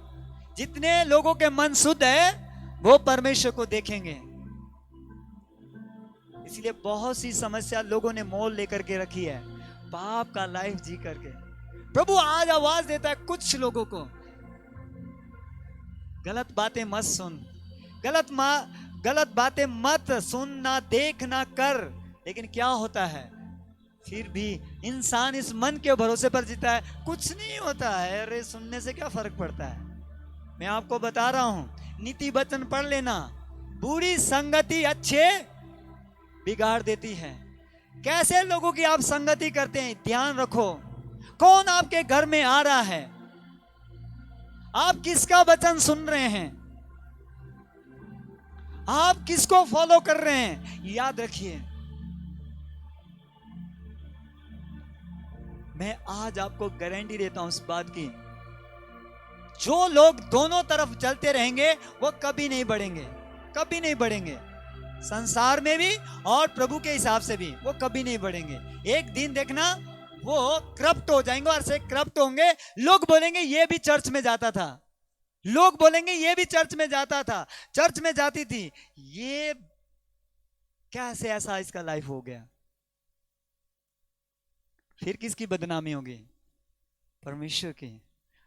जितने लोगों के मन शुद्ध है वो परमेश्वर को देखेंगे। इसलिए बहुत सी समस्या लोगों ने मोल लेकर के रखी है, पाप का लाइफ जी करके। प्रभु आज आवाज देता है कुछ लोगों को, गलत बातें मत सुन, गलत बातें मत सुन, ना देख ना कर। लेकिन क्या होता है, फिर भी इंसान इस मन के भरोसे पर जीता है, कुछ नहीं होता है, अरे सुनने से क्या फर्क पड़ता है। मैं आपको बता रहा हूं, नीति वचन पढ़ लेना। बुरी संगति अच्छे बिगाड़ देती है। कैसे लोगों की आप संगति करते हैं, ध्यान रखो। कौन आपके घर में आ रहा है, आप किसका वचन सुन रहे हैं, आप किसको फॉलो कर रहे हैं, याद रखिए। मैं आज आपको गारंटी देता हूं इस बात की, जो लोग दोनों तरफ चलते रहेंगे वो कभी नहीं बढ़ेंगे, कभी नहीं बढ़ेंगे। संसार में भी और प्रभु के हिसाब से भी वो कभी नहीं बढ़ेंगे। एक दिन देखना वो करप्ट हो जाएंगे, और से करप्ट होंगे। लोग बोलेंगे ये भी चर्च में जाता था, लोग बोलेंगे ये भी चर्च में जाता था, चर्च में जाती थी, ये कैसे ऐसा इसका लाइफ हो गया। फिर किसकी बदनामी होगी, परमेश्वर की।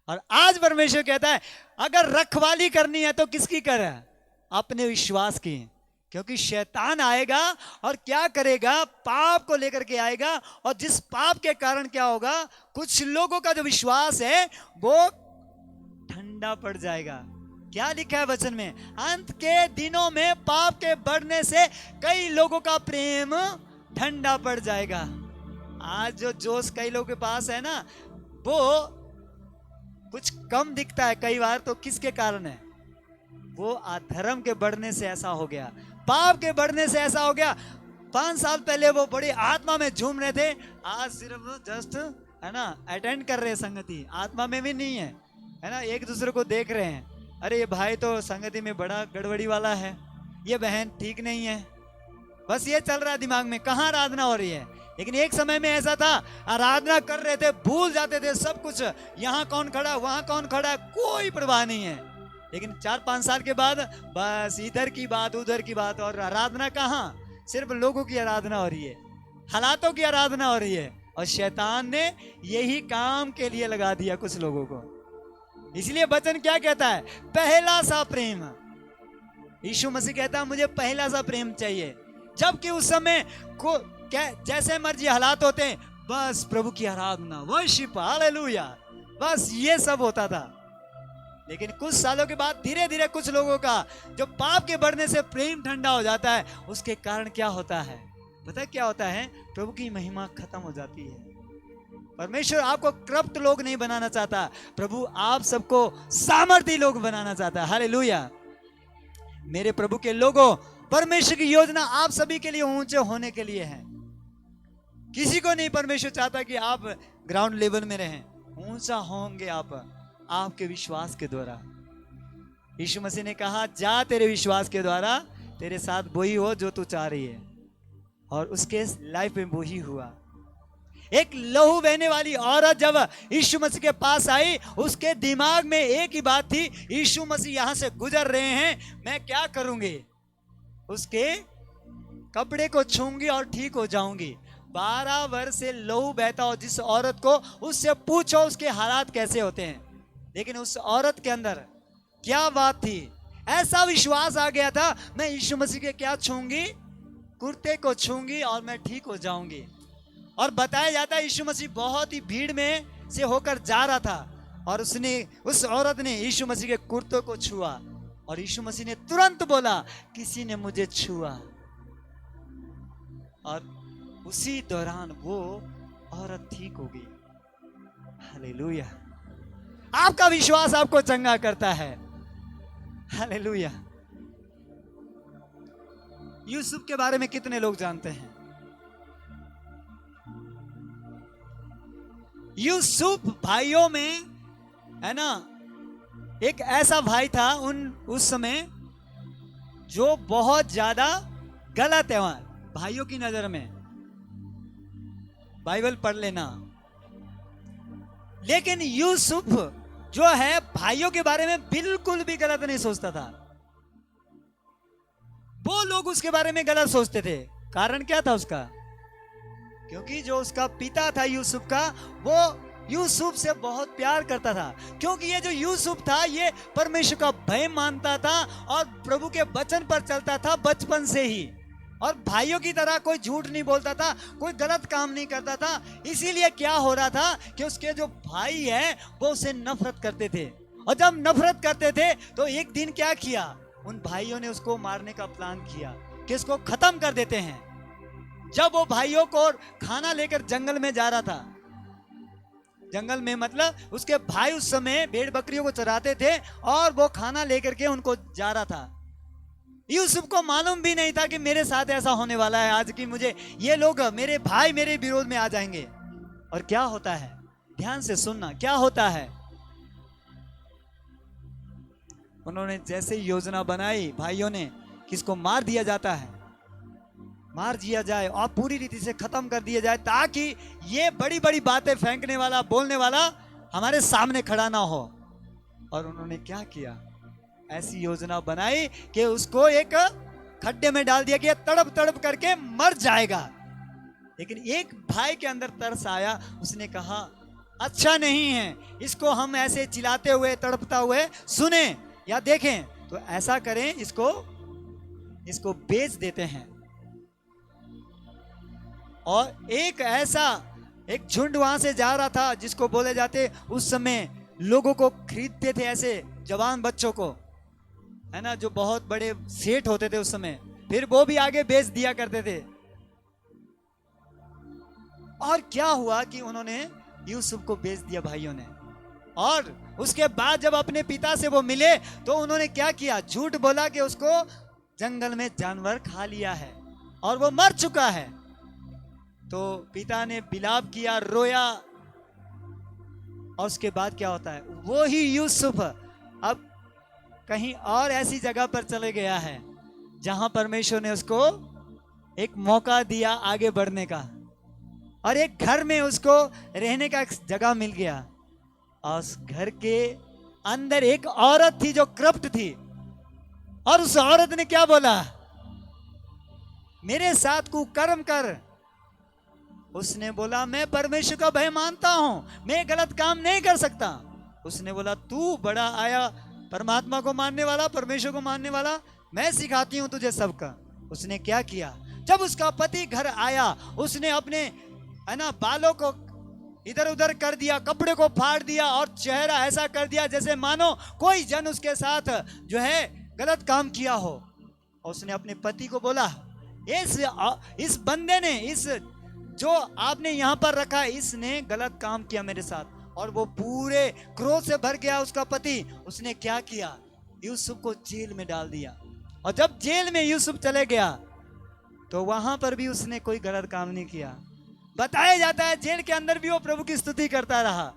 और आज परमेश्वर कहता है अगर रखवाली करनी है तो किसकी करे, अपने विश्वास की। क्योंकि शैतान आएगा और क्या करेगा, पाप को लेकर के आएगा, और जिस पाप के कारण क्या होगा, कुछ लोगों का जो विश्वास है वो ठंडा पड़ जाएगा। क्या लिखा है वचन में, अंत के दिनों में पाप के बढ़ने से कई लोगों का प्रेम ठंडा पड़ जाएगा। आज जो जोश कई लोगों के पास है ना, वो कुछ कम दिखता है कई बार, तो किसके कारण है, वो अधर्म के बढ़ने से ऐसा हो गया, पाप के बढ़ने से ऐसा हो गया। 5 साल पहले वो बड़ी आत्मा में झूम रहे थे, आज सिर्फ जस्ट है ना अटेंड कर रहे हैं संगति, आत्मा में भी नहीं है ना, एक दूसरे को देख रहे हैं, अरे ये भाई तो संगति में बड़ा गड़बड़ी वाला है, ये बहन ठीक नहीं है, बस ये चल रहा है दिमाग में, कहाँ आराधना हो रही है। लेकिन एक समय में ऐसा था, आराधना कर रहे थे, भूल जाते थे सब कुछ, यहाँ कौन खड़ा, वहां कौन खड़ा, कोई परवाह नहीं है। लेकिन 4-5 साल के बाद बस इधर की बात उधर की बात, और आराधना कहाँ, सिर्फ लोगों की आराधना हो रही है, हालातों की आराधना हो रही है, और शैतान ने यही काम के लिए लगा दिया कुछ लोगों को। इसलिए वचन क्या कहता है? पहला सा प्रेम। यीशु मसीह कहता है मुझे पहला सा प्रेम चाहिए। जबकि उस समय को जैसे मर्जी हालात होते हैं, बस प्रभु की आराधना, वर्शिप, हालेलुया, बस ये सब होता था। लेकिन कुछ सालों के बाद धीरे धीरे कुछ लोगों का जो पाप के बढ़ने से प्रेम ठंडा हो जाता है, उसके कारण क्या होता है? पता है क्या होता है? प्रभु की महिमा खत्म हो जाती है। परमेश्वर आपको करप्ट लोग नहीं बनाना चाहता, प्रभु आप सबको सामर्थी लोग बनाना चाहता है। हालेलुया। मेरे प्रभु के लोगों, परमेश्वर की योजना आप सभी के लिए ऊंचे होने के लिए है। किसी को नहीं परमेश्वर चाहता कि आप ग्राउंड लेवल में रहें, ऊंचा होंगे आप आपके विश्वास के द्वारा। यीशु मसीह ने कहा जा तेरे विश्वास के द्वारा तेरे साथ वही हो जो तू चाह रही है, और उसके लाइफ में वही हुआ। एक लहू बहने वाली औरत जब यीशु मसीह के पास आई, उसके दिमाग में एक ही बात थी, यीशु मसीह यहां से गुजर रहे हैं, मैं क्या करूंगी? उसके कपड़े को छूंगी और ठीक हो जाऊंगी। 12 वर्ष से लहू बहता हो जिस औरत को, उससे पूछो उसके हालात कैसे होते हैं। लेकिन उस औरत के अंदर क्या बात थी? ऐसा विश्वास आ गया था, मैं यीशु मसीह के क्या छूंगी? कुर्ते को छूंगी और मैं ठीक हो जाऊंगी। और बताया जाता है यीशु मसीह बहुत ही भीड़ में से होकर जा रहा था, और उस औरत ने यीशु मसीह के कुर्ते को छुआ, और यीशु मसीह ने तुरंत बोला किसी ने मुझे छुआ, और उसी दौरान वो औरत ठीक हो गई। हालेलुया। आपका विश्वास आपको चंगा करता है। हालेलुया। यूसुफ के बारे में कितने लोग जानते हैं? यूसुफ भाइयों में, है ना, एक ऐसा भाई था उस समय जो बहुत ज्यादा गलत है भाइयों की नजर में। बाइबल पढ़ लेना। लेकिन यूसुफ जो है भाइयों के बारे में बिल्कुल भी गलत नहीं सोचता था। वो लोग उसके बारे में गलत सोचते थे। कारण क्या था उसका? क्योंकि जो उसका पिता था यूसुफ का, वो यूसुफ से बहुत प्यार करता था। क्योंकि ये जो यूसुफ था ये परमेश्वर का भय मानता था और प्रभु के वचन पर चलता था बचपन से ही, और भाइयों की तरह कोई झूठ नहीं बोलता था, कोई गलत काम नहीं करता था। इसीलिए क्या हो रहा था कि उसके जो भाई हैं वो उसे नफरत करते थे, और जब नफरत करते थे तो एक दिन क्या किया, उन भाइयों ने उसको मारने का प्लान किया कि इसको खत्म कर देते हैं। जब वो भाइयों को खाना लेकर जंगल में जा रहा था, जंगल में मतलब उसके भाई उस समय भेड़ बकरियों को चराते थे और वो खाना लेकर के उनको जा रहा था। यूसुफ को मालूम भी नहीं था कि मेरे साथ ऐसा होने वाला है आज, कि मुझे ये लोग, मेरे भाई मेरे विरोध में आ जाएंगे। और क्या होता है, ध्यान से सुनना, क्या होता है। उन्होंने जैसे योजना बनाई भाइयों ने कि इसको मार दिया जाता है, मार दिया जाए और पूरी रीति से खत्म कर दिया जाए, ताकि ये बड़ी बड़ी बातें फेंकने वाला, बोलने वाला हमारे सामने खड़ा ना हो। और उन्होंने क्या किया, ऐसी योजना बनाई कि उसको एक खड्डे में डाल दिया कि ये तड़प तड़प करके मर जाएगा। लेकिन एक भाई के अंदर तरस आया, उसने कहा अच्छा नहीं है इसको हम ऐसे चिल्लाते हुए तड़पता हुए सुने या देखें, तो ऐसा करें, इसको बेच देते हैं। और एक झुंड वहां से जा रहा था जिसको बोले जाते, उस समय लोगों को खरीदते थे, ऐसे जवान बच्चों को, है ना, जो बहुत बड़े सेठ होते थे उस समय, फिर वो भी आगे बेच दिया करते थे। और क्या हुआ कि उन्होंने यूसुफ को बेच दिया भाइयों ने। और उसके बाद जब अपने पिता से वो मिले तो उन्होंने क्या किया, झूठ बोला कि उसको जंगल में जानवर खा लिया है और वो मर चुका है। तो पिता ने विलाप किया, रोया। और उसके बाद क्या होता है, वो ही यूसुफ अब कहीं और ऐसी जगह पर चले गया है जहां परमेश्वर ने उसको एक मौका दिया आगे बढ़ने का, और एक घर में उसको रहने का जगह मिल गया। और उस घर के अंदर एक औरत थी जो करप्ट थी, और उस औरत ने क्या बोला, मेरे साथ कुकर्म कर। उसने बोला मैं परमेश्वर का भय मानता हूं, मैं गलत काम नहीं कर सकता। उसने बोला तू बड़ा आया परमात्मा को मानने वाला, परमेश्वर को मानने वाला, मैं सिखाती हूं तुझे सबका। उसने क्या किया, जब उसका पति घर आया उसने अपने बालों को इधर उधर कर दिया, कपड़े को फाड़ दिया और चेहरा ऐसा कर दिया जैसे मानो कोई जन उसके साथ जो है गलत काम किया हो। उसने अपने पति को बोला इस बंदे ने, इस जो आपने यहाँ पर रखा, इसने गलत काम किया मेरे साथ। और वो पूरे क्रोध से भर गया उसका पति। उसने क्या किया, यूसुफ को जेल में डाल दिया। और जब जेल में यूसुफ चले गया तो वहां पर भी उसने कोई गलत काम नहीं किया। बताया जाता है जेल के अंदर भी वो प्रभु की स्तुति करता रहा।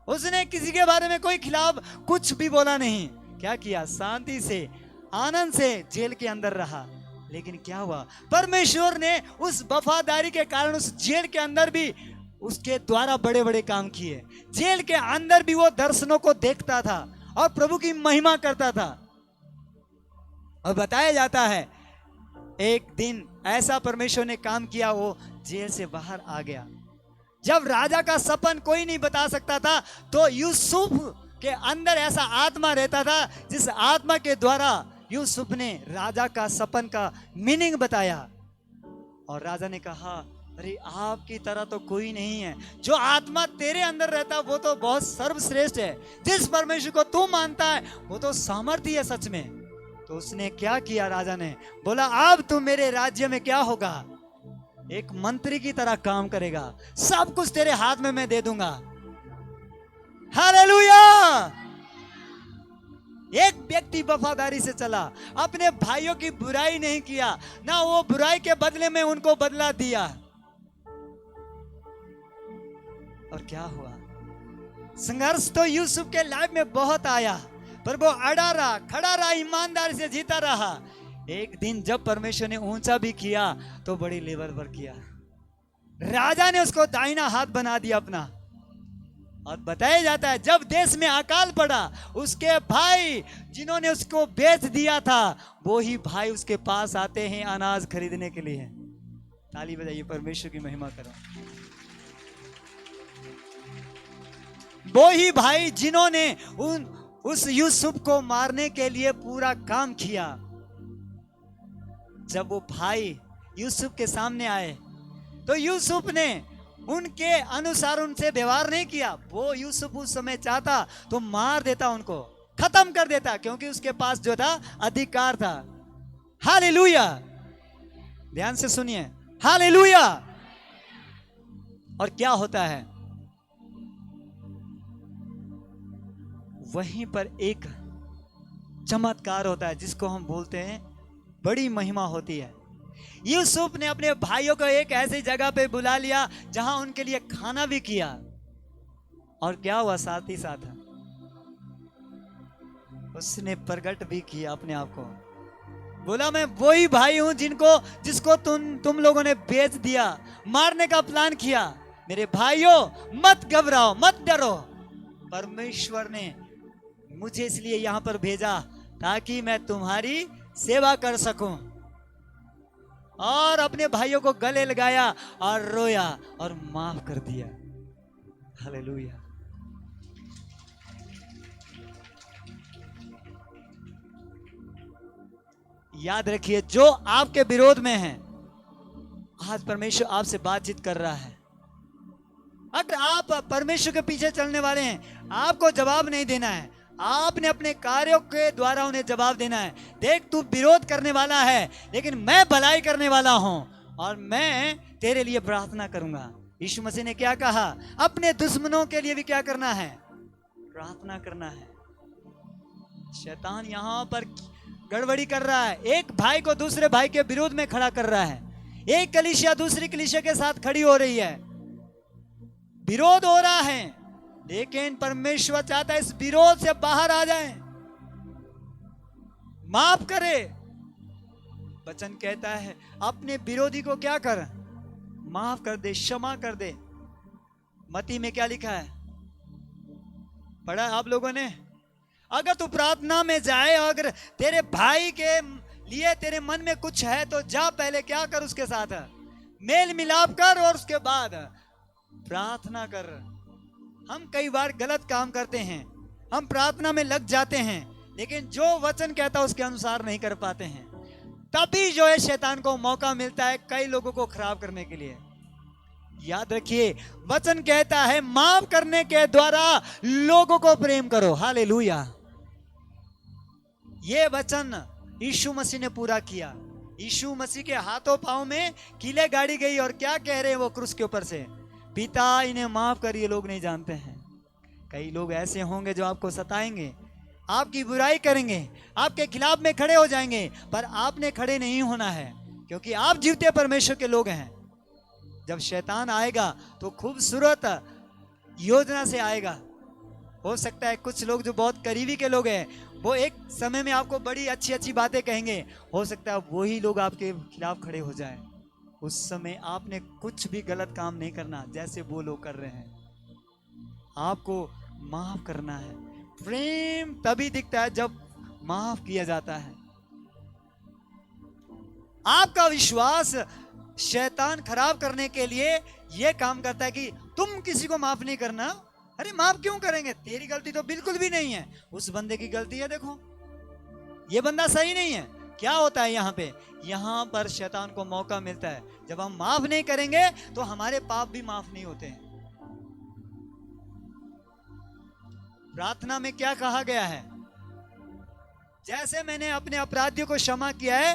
उसने किसी के बारे में कोई खिलाफ कुछ भी बोला नहीं। क्या किया, शांति से आनंद से जेल के अंदर रहा। लेकिन क्या हुआ, परमेश्वर ने उस वफादारी के कारण उस जेल के अंदर भी उसके द्वारा बड़े बड़े काम किए। जेल के अंदर भी वो दर्शनों को देखता था और प्रभु की महिमा करता था। और बताया जाता है एक दिन ऐसा परमेश्वर ने काम किया, वो जेल से बाहर आ गया। जब राजा का सपन कोई नहीं बता सकता था तो यूसुफ के अंदर ऐसा आत्मा रहता था जिस आत्मा के द्वारा यूसुफ ने राजा का सपन का मीनिंग बताया। और राजा ने कहा अरे आपकी तरह तो कोई नहीं है, जो आत्मा तेरे अंदर रहता वो तो बहुत सर्वश्रेष्ठ है। जिस परमेश्वर को तू मानता है वो तो सामर्थ्य है सच में। तो उसने क्या किया, राजा ने बोला अब तू मेरे राज्य में क्या होगा, एक मंत्री की तरह काम करेगा, सब कुछ तेरे हाथ में मैं दे दूंगा। हालेलुया। एक व्यक्ति वफादारी से चला, अपने भाइयों की बुराई नहीं किया, ना वो बुराई के बदले में उनको बदला दिया। और क्या हुआ, संघर्ष तो यूसुफ के लाइफ में बहुत आया, पर वो अड़ा रहा, खड़ा रहा, ईमानदारी से जीता रहा। एक दिन जब परमेश्वर ने ऊंचा भी किया तो बड़ी लेवल पर किया। राजा ने उसको दाहिना हाथ बना दिया अपना। और बताया जाता है जब देश में अकाल पड़ा, उसके भाई जिन्होंने उसको बेच दिया था वो ही भाई उसके पास आते हैं अनाज खरीदने के लिए। ताली बजाइए, परमेश्वर की महिमा करो। वो ही भाई जिन्होंने उस यूसुफ को मारने के लिए पूरा काम किया। जब वो भाई यूसुफ के सामने आए तो यूसुफ ने उनके अनुसार उनसे व्यवहार नहीं किया। वो यूसुफ उस समय चाहता तो मार देता, उनको खत्म कर देता, क्योंकि उसके पास जो था अधिकार था। हालेलुया, ध्यान से सुनिए, हालेलुया। और क्या होता है, वहीं पर एक चमत्कार होता है जिसको हम बोलते हैं बड़ी महिमा होती है। यूसुफ ने अपने भाइयों को एक ऐसी जगह पे बुला लिया जहां उनके लिए खाना भी किया। और क्या हुआ, साथ ही साथ उसने प्रकट भी किया अपने आप को। बोला मैं वही भाई हूं जिसको तुम लोगों ने बेच दिया, मारने का प्लान किया। मेरे भाइयों मत घबराओ, मत डरो। परमेश्वर ने मुझे इसलिए यहां पर भेजा ताकि मैं तुम्हारी सेवा कर सकूं। और अपने भाइयों को गले लगाया और रोया और माफ कर दिया। हालेलुया। याद रखिए, जो आपके विरोध में है, आज परमेश्वर आपसे बातचीत कर रहा है। अगर आप परमेश्वर के पीछे चलने वाले हैं, आपको जवाब नहीं देना है, आपने अपने कार्यों के द्वारा उन्हें जवाब देना है। देख तू विरोध करने वाला है, लेकिन मैं भलाई करने वाला हूं और मैं तेरे लिए प्रार्थना करूंगा। यीशु मसीह ने क्या कहा, अपने दुश्मनों के लिए भी क्या करना है, प्रार्थना करना है। शैतान यहां पर गड़बड़ी कर रहा है, एक भाई को दूसरे भाई के विरोध में खड़ा कर रहा है। एक कलीसिया दूसरी कलीसिया के साथ खड़ी हो रही है, विरोध हो रहा है, लेकिन परमेश्वर चाहता है इस विरोध से बाहर आ जाएं, माफ करे। वचन कहता है अपने विरोधी को क्या कर, माफ कर दे, क्षमा कर दे। मत्ती में क्या लिखा है, पढ़ा आप लोगों ने? अगर तू प्रार्थना में जाए, अगर तेरे भाई के लिए तेरे मन में कुछ है तो जा पहले क्या कर, उसके साथ मेल मिलाप कर और उसके बाद प्रार्थना कर। हम कई बार गलत काम करते हैं, हम प्रार्थना में लग जाते हैं, लेकिन जो वचन कहता है उसके अनुसार नहीं कर पाते हैं। तभी जो है शैतान को मौका मिलता है कई लोगों को खराब करने के लिए। याद रखिए, वचन कहता है माफ करने के द्वारा लोगों को प्रेम करो। हालेलुया। ये वचन यीशु मसीह ने पूरा किया। यीशु मसीह के हाथों पांव में कीले गाड़ी गई और क्या कह रहे हैं वो क्रूस के ऊपर से, पिता इन्हें माफ कर, ये लोग नहीं जानते हैं। कई लोग ऐसे होंगे जो आपको सताएंगे, आपकी बुराई करेंगे, आपके खिलाफ में खड़े हो जाएंगे, पर आपने खड़े नहीं होना है, क्योंकि आप जीवते परमेश्वर के लोग हैं। जब शैतान आएगा तो खूबसूरत योजना से आएगा। हो सकता है कुछ लोग जो बहुत करीबी के लोग हैं वो एक समय में आपको बड़ी अच्छी अच्छी बातें कहेंगे, हो सकता है वही लोग आपके खिलाफ खड़े हो जाए। उस समय आपने कुछ भी गलत काम नहीं करना जैसे वो लोग कर रहे हैं। आपको माफ करना है। प्रेम तभी दिखता है जब माफ किया जाता है। आपका विश्वास शैतान खराब करने के लिए यह काम करता है कि तुम किसी को माफ नहीं करना। अरे माफ क्यों करेंगे, तेरी गलती तो बिल्कुल भी नहीं है, उस बंदे की गलती है। देखो ये बंदा सही नहीं है। क्या होता है यहाँ पर शैतान को मौका मिलता है। जब हम माफ नहीं करेंगे तो हमारे पाप भी माफ नहीं होते हैं। प्रार्थना में क्या कहा गया है, जैसे मैंने अपने अपराधियों को क्षमा किया है,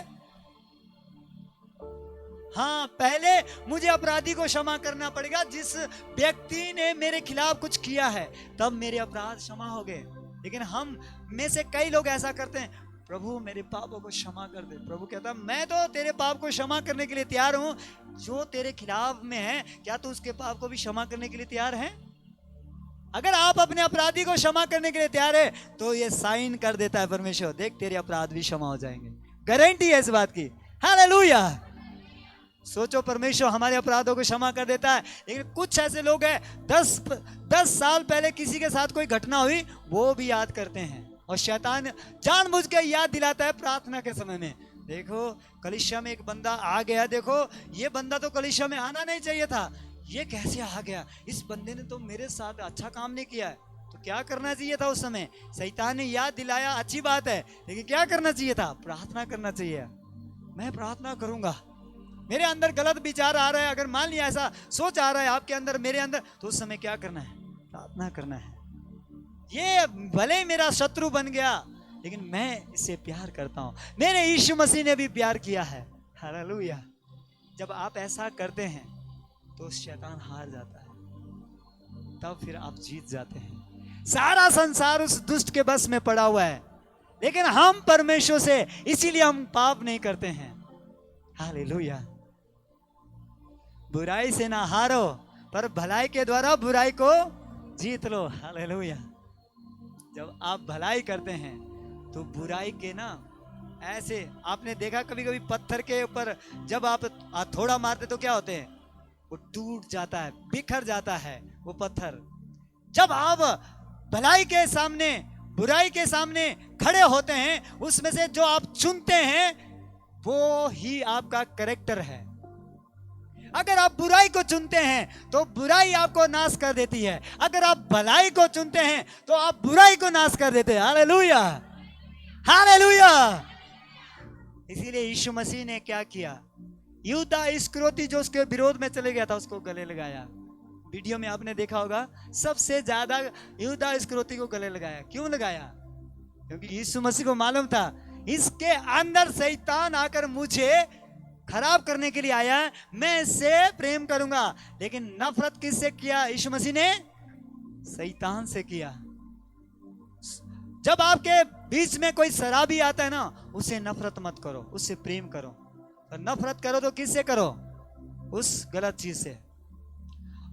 हाँ पहले मुझे अपराधी को क्षमा करना पड़ेगा। जिस व्यक्ति ने मेरे खिलाफ कुछ किया है तब मेरे अपराध क्षमा हो गए। लेकिन हम में से कई लोग ऐसा करते हैं, प्रभु मेरे पापों को क्षमा कर दे। प्रभु कहता मैं तो तेरे पाप को क्षमा करने के लिए तैयार हूं। जो तेरे खिलाफ में है क्या तू उसके पाप को भी क्षमा करने के लिए तैयार है? अगर आप अपने अपराधी को क्षमा करने के लिए तैयार है तो ये साइन कर देता है परमेश्वर, देख तेरे अपराध भी क्षमा हो जाएंगे। गारंटी है इस बात की। हालेलुया। सोचो, परमेश्वर हमारे अपराधों को क्षमा कर देता है। लेकिन कुछ ऐसे लोग हैं 10 साल पहले किसी के साथ कोई घटना हुई वो भी याद करते हैं, और शैतान जानबूझ के याद दिलाता है प्रार्थना के समय में। देखो कलीसिया में एक बंदा आ गया, देखो ये बंदा तो कलीसिया में आना नहीं चाहिए था, ये कैसे आ गया, इस बंदे ने तो मेरे साथ अच्छा काम नहीं किया है। तो क्या करना चाहिए था उस समय? शैतान ने याद दिलाया, अच्छी बात है, लेकिन क्या करना चाहिए था? प्रार्थना करना चाहिए। मैं प्रार्थना करूंगा, मेरे अंदर गलत विचार आ रहा है, अगर मान लिया ऐसा सोच आ रहा है आपके अंदर, मेरे अंदर, तो उस समय क्या करना है? प्रार्थना करना है। ये भले ही मेरा शत्रु बन गया लेकिन मैं इससे प्यार करता हूं। मेरे यीशु मसीह ने भी प्यार किया है। हालेलुया। जब आप ऐसा करते हैं तो शैतान हार जाता है, तब फिर आप जीत जाते हैं। सारा संसार उस दुष्ट के बस में पड़ा हुआ है, लेकिन हम परमेश्वर से, इसीलिए हम पाप नहीं करते हैं। हालेलुया। बुराई से ना हारो, पर भलाई के द्वारा बुराई को जीत लो। हालेलुया। जब आप भलाई करते हैं तो बुराई के ना, ऐसे आपने देखा कभी कभी पत्थर के ऊपर जब आप थोड़ा मारते तो क्या होते हैं? वो टूट जाता है, बिखर जाता है वो पत्थर। जब आप भलाई के सामने, बुराई के सामने खड़े होते हैं, उसमें से जो आप चुनते हैं वो ही आपका कैरेक्टर है। अगर आप बुराई को चुनते हैं तो बुराई आपको नाश कर देती है, अगर आप भलाई को चुनते हैं तो आप बुराई को नाश कर देते हैं। Hallelujah, hallelujah. इसीलिए यीशु मसीह ने क्या किया? यहूदा इस्करियोती जो उसके विरोध में चले गया था, उसको गले लगाया। वीडियो में आपने देखा होगा, सबसे ज्यादा यहूदा इस्करियोती को गले लगाया। क्यों लगाया? क्योंकि यीशु मसीह को मालूम था इसके अंदर शैतान आकर मुझे खराब करने के लिए आया है, मैं इससे प्रेम करूंगा। लेकिन नफरत किससे किया यीशु मसीह ने? शैतान से किया। जब आपके बीच में कोई शराबी आता है ना, उससे नफरत मत करो, उससे प्रेम करो। और नफरत करो तो किससे करो? उस गलत चीज से।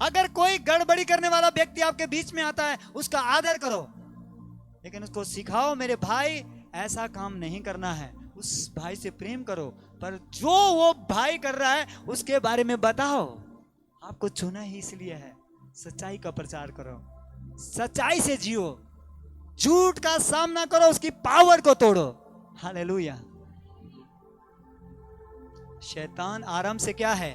अगर कोई गड़बड़ी करने वाला व्यक्ति आपके बीच में आता है, उसका आदर करो, लेकिन उसको सिखाओ मेरे भाई ऐसा काम नहीं करना है, उस भाई से प्रेम करो। पर जो वो भाई कर रहा है उसके बारे में बताओ। आपको चुना ही इसलिए है, सच्चाई का प्रचार करो, सच्चाई से जियो, झूठ का सामना करो, उसकी पावर को तोड़ो। हालेलुया। शैतान आरंभ से क्या है?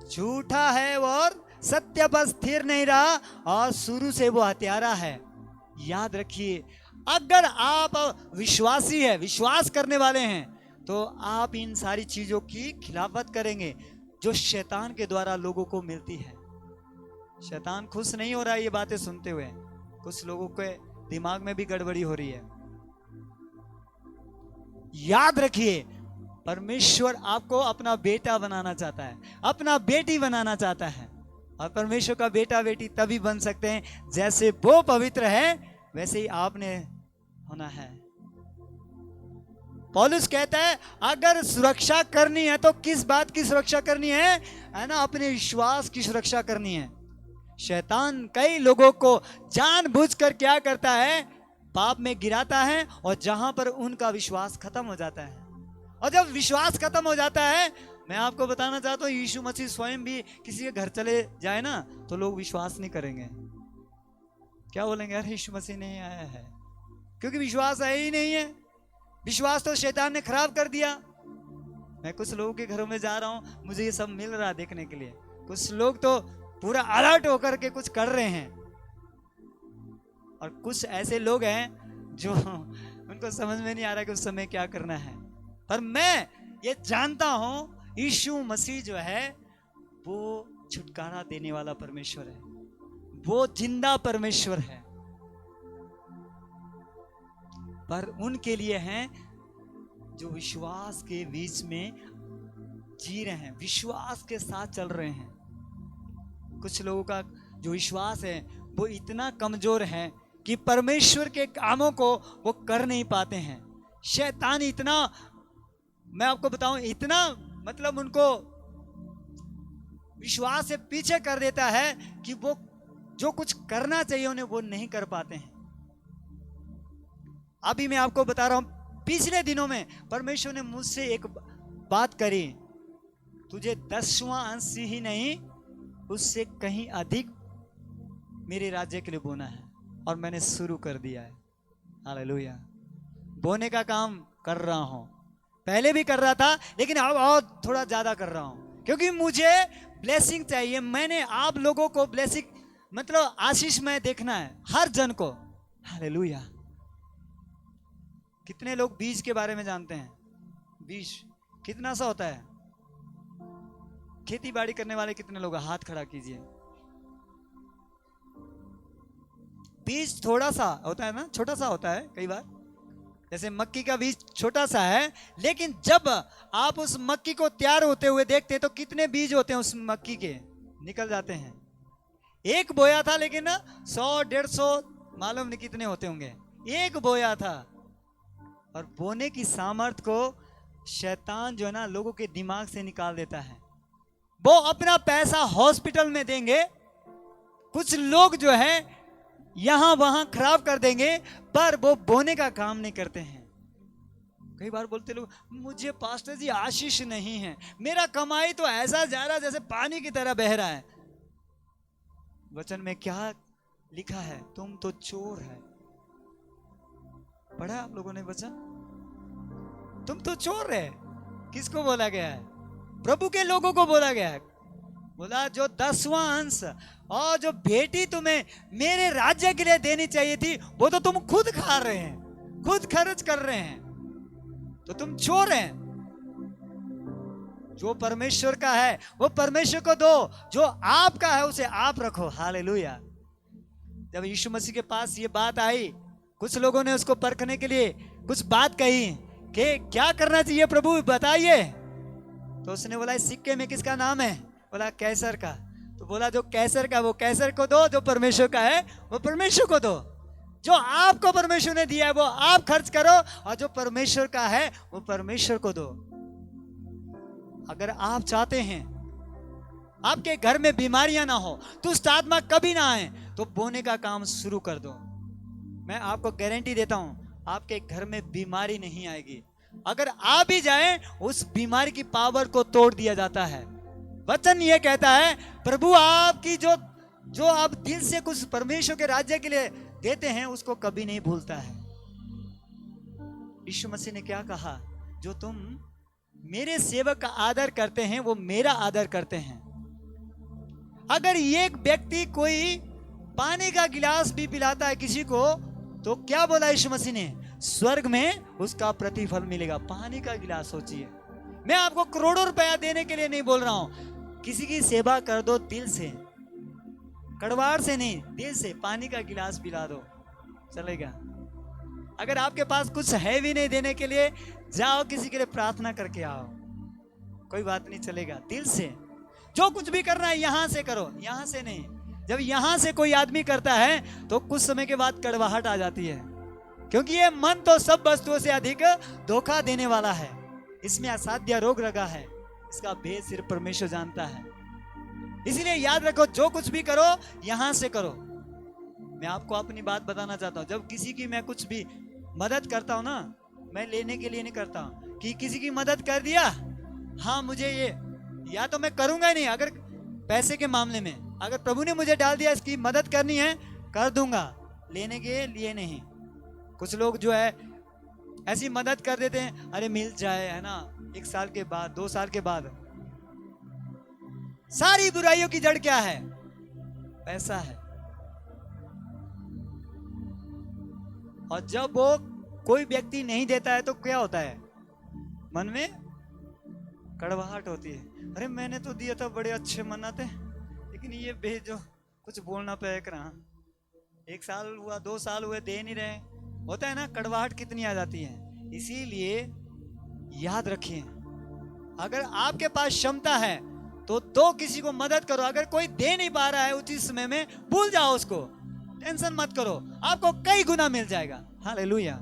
झूठा है और सत्य पर स्थिर नहीं रहा और शुरू से वो हत्यारा है। याद रखिए, अगर आप विश्वासी है, विश्वास करने वाले हैं, तो आप इन सारी चीजों की खिलाफत करेंगे जो शैतान के द्वारा लोगों को मिलती है। शैतान खुश नहीं हो रहा है ये बातें सुनते हुए। कुछ लोगों के दिमाग में भी गड़बड़ी हो रही है। याद रखिए, परमेश्वर आपको अपना बेटा बनाना चाहता है, अपना बेटी बनाना चाहता है। और परमेश्वर का बेटा बेटी तभी बन सकते हैं जैसे वो पवित्र है, वैसे ही आपने होना है। पौलुस कहता है अगर सुरक्षा करनी है तो किस बात की सुरक्षा करनी है ना? अपने विश्वास की सुरक्षा करनी है। शैतान कई लोगों को जानबूझकर क्या करता है? पाप में गिराता है, और जहां पर उनका विश्वास खत्म हो जाता है। और जब विश्वास खत्म हो जाता है, मैं आपको बताना चाहता हूं, यीशु मसीह स्वयं भी किसी के घर चले जाए ना, तो लोग विश्वास नहीं करेंगे। क्या बोलेंगे? अरे यीशु मसीह नहीं आया है, क्योंकि विश्वास है ही नहीं है। विश्वास तो शैतान ने खराब कर दिया। मैं कुछ लोगों के घरों में जा रहा हूं, मुझे ये सब मिल रहा है देखने के लिए। कुछ लोग तो पूरा अलर्ट होकर के कुछ कर रहे हैं, और कुछ ऐसे लोग हैं जो उनको समझ में नहीं आ रहा कि उस समय क्या करना है। पर मैं ये जानता हूं, यीशु मसीह जो है वो छुटकारा देने वाला परमेश्वर है, वो जिंदा परमेश्वर है। पर उनके लिए हैं जो विश्वास के बीच में जी रहे हैं, विश्वास के साथ चल रहे हैं। कुछ लोगों का जो विश्वास है वो इतना कमजोर है कि परमेश्वर के कामों को वो कर नहीं पाते हैं। शैतान इतना, मैं आपको बताऊं, इतना मतलब उनको विश्वास से पीछे कर देता है कि वो जो कुछ करना चाहिए उन्हें वो नहीं कर पाते हैं। अभी मैं आपको बता रहा हूं, पिछले दिनों में परमेश्वर ने मुझसे एक बात करी, तुझे 10वां अंश ही नहीं उससे कहीं अधिक मेरे राज्य के लिए बोना है। और मैंने शुरू कर दिया है। हालेलुया। बोने का काम कर रहा हूं, पहले भी कर रहा था, लेकिन अब और थोड़ा ज्यादा कर रहा हूं, क्योंकि मुझे ब्लेसिंग चाहिए। मैंने आप लोगों को ब्लेसिंग मतलब आशीष में देखना है, हर जन को। हालेलुया। कितने लोग बीज के बारे में जानते हैं? बीज कितना सा होता है? खेती बाड़ी करने वाले कितने लोग? हाथ खड़ा कीजिए। बीज थोड़ा सा होता है ना, छोटा सा होता है कई बार। जैसे मक्की का बीज छोटा सा है, लेकिन जब आप उस मक्की को तैयार होते हुए देखते हैं तो कितने बीज होते हैं उस मक्की के? निकल जाते हैं। एक बोया था, लेकिन 100-150 मालूम नहीं कितने होते होंगे। एक बोया था। और बोने की सामर्थ को शैतान जो है ना लोगों के दिमाग से निकाल देता है। वो अपना पैसा हॉस्पिटल में देंगे, कुछ लोग जो है यहां वहां खराब कर देंगे, पर वो बोने का काम नहीं करते हैं। कई बार बोलते लोग, मुझे पास्टर जी आशीष नहीं है, मेरा कमाई तो ऐसा जा रहा जैसे पानी की तरह बह रहा है। वचन में क्या लिखा है? तुम तो चोर है। पढ़ा आप लोगों ने वचन? तुम तो चोर है। किसको बोला गया है? प्रभु के लोगों को बोला गया है। बोला जो 10वां अंश और जो बेटी तुम्हें मेरे राज्य के लिए देनी चाहिए थी, वो तो तुम खुद खा रहे हैं, खुद खर्च कर रहे हैं, तो तुम चोर हैं। जो परमेश्वर का है वो परमेश्वर को दो, जो आपका है उसे आप रखो। हालेलुया। जब यीशु मसीह के पास ये बात आई, कुछ लोगों ने उसको परखने के लिए कुछ बात कही कि क्या करना चाहिए प्रभु बताइए। तो उसने बोला इस सिक्के में किसका नाम है? बोला कैसर का। तो बोला जो कैसर का वो कैसर को दो, जो परमेश्वर का है वो परमेश्वर को दो। जो आपको परमेश्वर ने दिया है वो आप खर्च करो, और जो परमेश्वर का है वो परमेश्वर को दो। अगर आप चाहते हैं आपके घर में बीमारियां ना हो, दुष्ट आत्मा कभी ना आए, तो बोने का काम शुरू कर दो। मैं आपको गारंटी देता हूं आपके घर में बीमारी नहीं आएगी। अगर आ भी जाए, उस बीमारी की पावर को तोड़ दिया जाता है। वचन ये कहता है, प्रभु आपकी जो आप दिल से कुछ परमेश्वर के राज्य के लिए देते हैं उसको कभी नहीं भूलता है। यीशु मसीह ने क्या कहा? जो तुम मेरे सेवक का आदर करते हैं वो मेरा आदर करते हैं। अगर एक व्यक्ति कोई पानी का गिलास भी पिलाता है किसी को, तो क्या बोला यीशु मसीह ने, स्वर्ग में उसका प्रतिफल मिलेगा। पानी का गिलास सोचिए, मैं आपको करोड़ों रुपया देने के लिए नहीं बोल रहा हूं, किसी की सेवा कर दो दिल से, कड़वाड़ से नहीं, दिल से पानी का गिलास पिला दो, चलेगा। अगर आपके पास कुछ है भी नहीं देने के लिए, जाओ किसी के लिए प्रार्थना करके आओ, कोई बात नहीं, चलेगा। दिल से जो कुछ भी करना है यहां से करो, यहां से नहीं। जब यहां से कोई आदमी करता है तो कुछ समय के बाद कड़वाहट आ जाती है, क्योंकि ये मन तो सब वस्तुओं से अधिक धोखा देने वाला है, इसमें असाध्य रोग लगा है, इसका भेद सिर्फ परमेश्वर जानता है। इसलिए याद रखो, जो कुछ भी करो यहां से करो। मैं आपको अपनी बात बताना चाहता हूं, जब किसी की मैं कुछ भी मदद करता हूं ना, मैं लेने के लिए नहीं करता हूं कि किसी की मदद कर दिया, हाँ मुझे ये, या तो मैं करूंगा ही नहीं। अगर पैसे के मामले में अगर प्रभु ने मुझे डाल दिया इसकी मदद करनी है, कर दूंगा, लेने के लिए नहीं। कुछ लोग जो है ऐसी मदद कर देते हैं, अरे मिल जाए, है ना, 1 साल के बाद, 2 साल के बाद। सारी बुराइयों की जड़ क्या है? पैसा है। और जब वो कोई व्यक्ति नहीं देता है तो क्या होता है, मन में कड़वाहट होती है, अरे मैंने तो दिया था, बड़े अच्छे मनाते, लेकिन ये भेजो, कुछ बोलना पे रहा, 1 साल हुआ, 2 साल हुए, दे नहीं रहे, होता है ना, कड़वाहट कितनी आ जाती है। इसीलिए याद रखिए, अगर आपके पास क्षमता है तो दो, किसी को मदद करो। अगर कोई दे नहीं पा रहा है उचित समय में, भूल जाओ उसको, टेंशन मत करो, आपको कई गुना मिल जाएगा। हालेलुया।